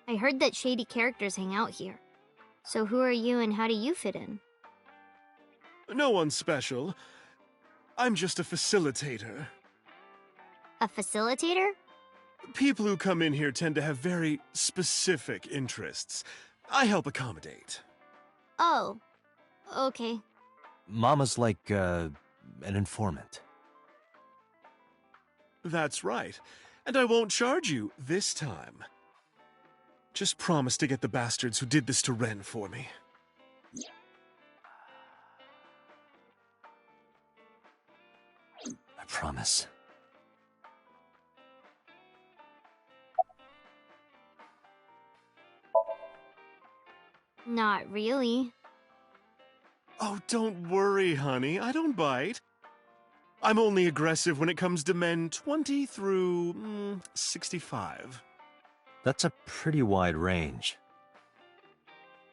I heard that shady characters hang out here. So who are you and how do you fit in? No one special. I'm just a facilitator. A facilitator? People who come in here tend to have very specific interests. I help accommodate. Oh. Okay. Mama's like, an informant. That's right. And I won't charge you this time. Just promise to get the bastards who did this to Ren for me. I promise. Not really. Oh, don't worry, honey. I don't bite. I'm only aggressive when it comes to men 20 through 65. That's a pretty wide range.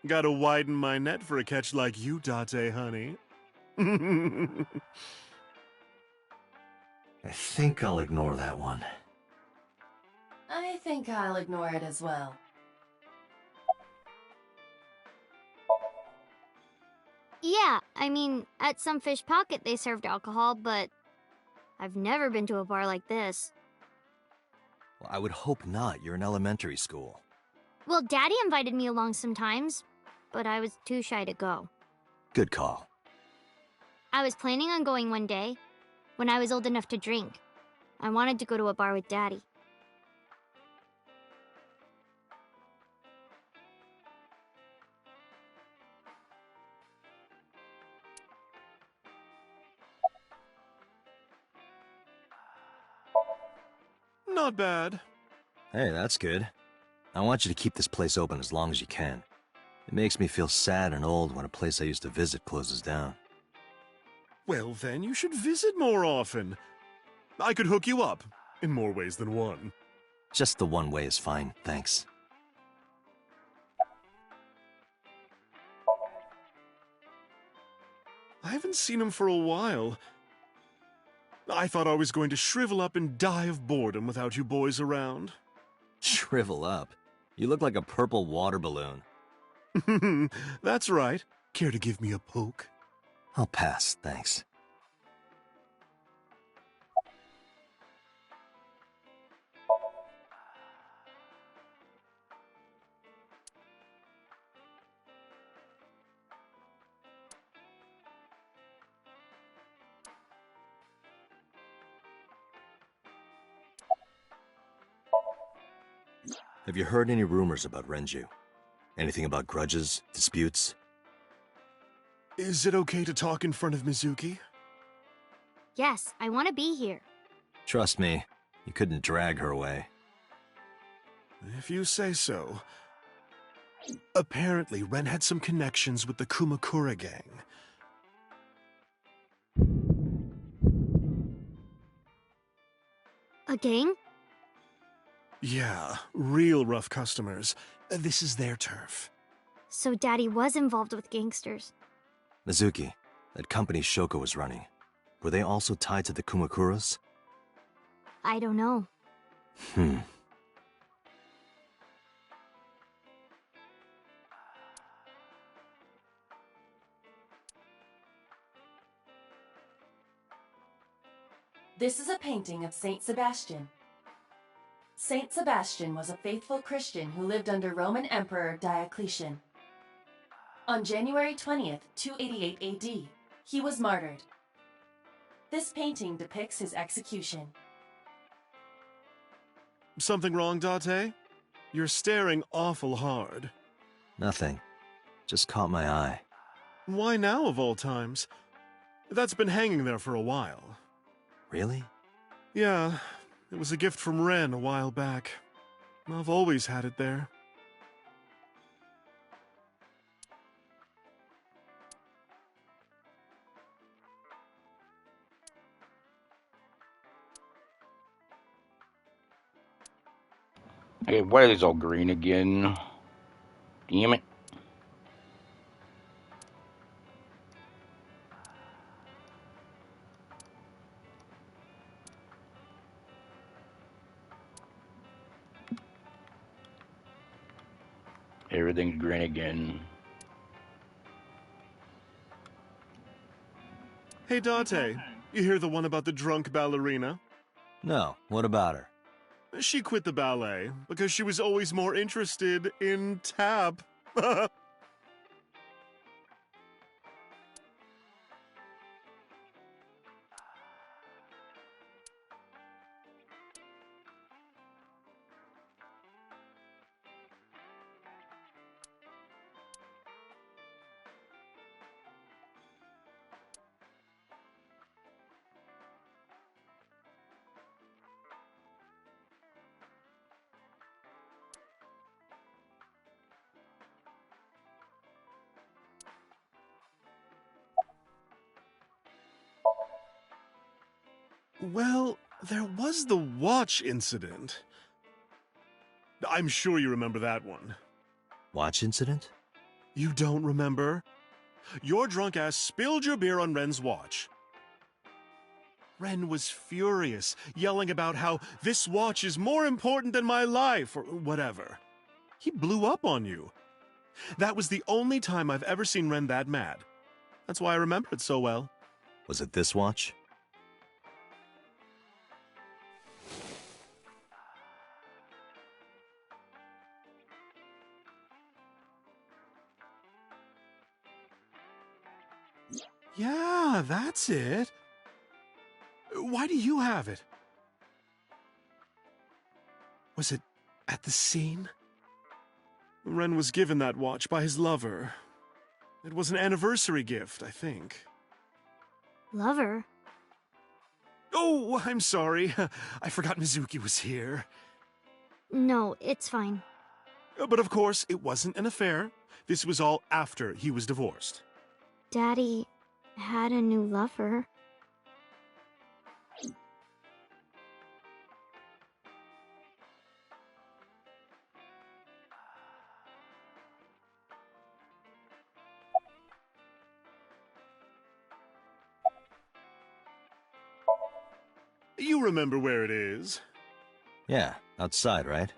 Gotta widen my net for a catch like you, Date, honey. I think I'll ignore that one. I think I'll ignore it as well. Yeah, I mean, at some fish pocket they served alcohol, but I've never been to a bar like this. Well, I would hope not. You're in elementary school. Well, Daddy invited me along sometimes, but I was too shy to go. Good call. I was planning on going one day, when I was old enough to drink. I wanted to go to a bar with Daddy. Not bad. Hey, that's good. I want you to keep this place open as long as you can. It makes me feel sad and old when a place I used to visit closes down. Well, then you should visit more often. I could hook you up, in more ways than one. Just the one way is fine, thanks. I haven't seen him for a while. I thought I was going to shrivel up and die of boredom without you boys around. Shrivel up? You look like a purple water balloon. That's right. Care to give me a poke? I'll pass, thanks. Have you heard any rumors about Renju? Anything about grudges, disputes? Is it okay to talk in front of Mizuki? Yes, I want to be here. Trust me, you couldn't drag her away. If you say so. Apparently, Ren had some connections with the Kumakura gang. A gang? Yeah, real rough customers. This is their turf. So Daddy was involved with gangsters. Mizuki, that company Shoko was running, were they also tied to the Kumakuras? I don't know. This is a painting of Saint Sebastian. Saint Sebastian was a faithful Christian who lived under Roman Emperor Diocletian. On January 20th, 288 AD, he was martyred. This painting depicts his execution. Something wrong, Date? You're staring awful hard. Nothing. Just caught my eye. Why now, of all times? That's been hanging there for a while. Really? Yeah, it was a gift from Ren a while back. I've always had it there. Okay, why are these all green again? Damn it. Everything's green again. Hey, Date, you hear the one about the drunk ballerina? No, what about her? She quit the ballet because she was always more interested in tap. Well, there was the watch incident. I'm sure you remember that one. Watch incident? You don't remember? Your drunk ass spilled your beer on Ren's watch. Ren was furious, yelling about how this watch is more important than my life, or whatever. He blew up on you. That was the only time I've ever seen Ren that mad. That's why I remember it so well. Was it this watch? Yeah, that's it. Why do you have it? Was it at the scene? Ren was given that watch by his lover. It was an anniversary gift, I think. Lover? Oh, I'm sorry. I forgot Mizuki was here. No, it's fine. But of course, it wasn't an affair. This was all after he was divorced. Daddy had a new lover. You remember where it is? Yeah, outside, right?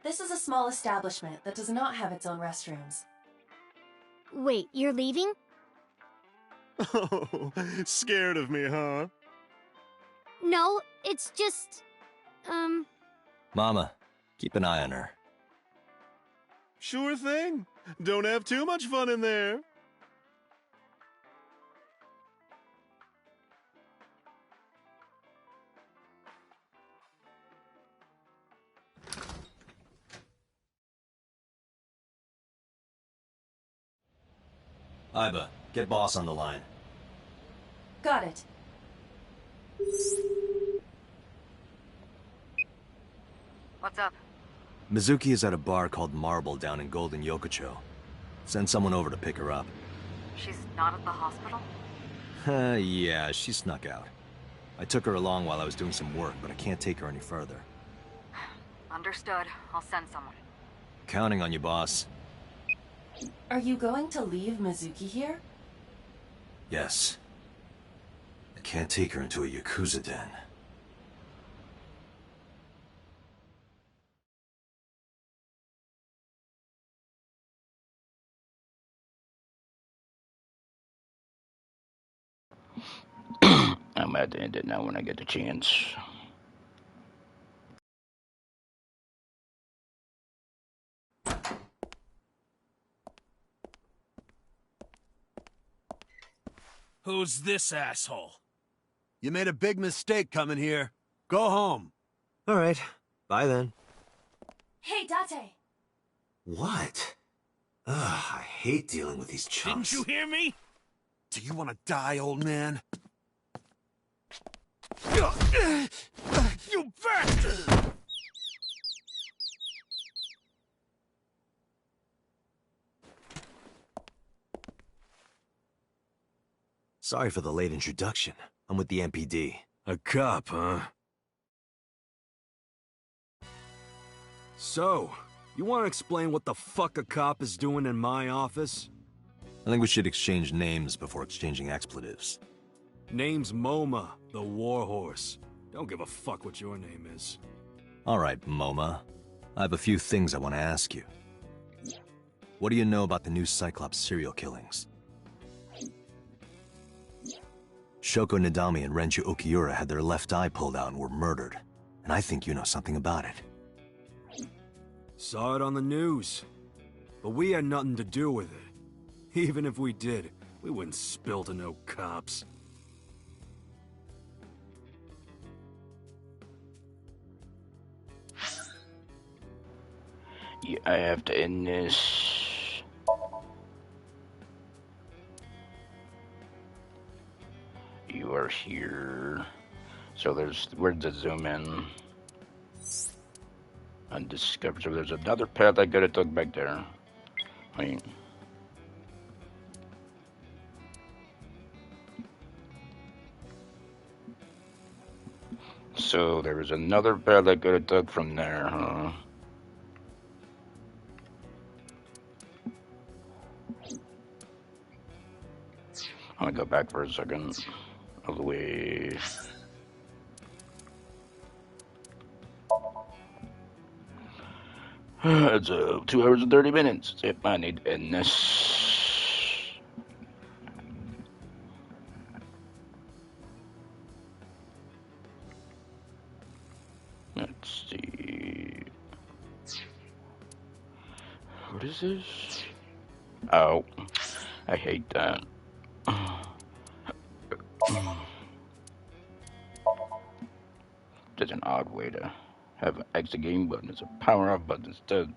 This is a small establishment that does not have its own restrooms. Wait, you're leaving? Oh, scared of me, huh? No, it's just... Mama, keep an eye on her. Sure thing. Don't have too much fun in there. Iba, get boss on the line. Got it. What's up? Mizuki is at a bar called Marble down in Golden Yokocho. Send someone over to pick her up. She's not at the hospital? Yeah, she snuck out. I took her along while I was doing some work, but I can't take her any further. Understood. I'll send someone. Counting on you, boss. Are you going to leave Mizuki here? Yes. I can't take her into a Yakuza den. I'm at the end it now when I get the chance. Who's this asshole? You made a big mistake coming here. Go home. All right. Bye then. Hey, Date! What? Ugh, I hate dealing with these chumps. Didn't you hear me? Do you want to die, old man? You bastard! Sorry for the late introduction. I'm with the MPD. A cop, huh? So, you want to explain what the fuck a cop is doing in my office? I think we should exchange names before exchanging expletives. Name's MoMA, the Warhorse. Don't give a fuck what your name is. All right, MoMA. I have a few things I want to ask you. What do you know about the new Cyclops serial killings? Shoko Nadami and Renju Okiura had their left eye pulled out and were murdered. And I think you know something about it. Saw it on the news. But we had nothing to do with it. Even if we did, we wouldn't spill to no cops. Yeah, I have to end this. You are here. So where's the zoom in? Undiscovered. So there's another path I gotta took back there. Wait. So there was another path I could have took from there, huh? I'm gonna go back for a second. All the way. It's 2 hours and 30 minutes. If I need to end this. Let's see. What is this? Oh, I hate that. Such an odd way to have an exit game button as a power off button instead.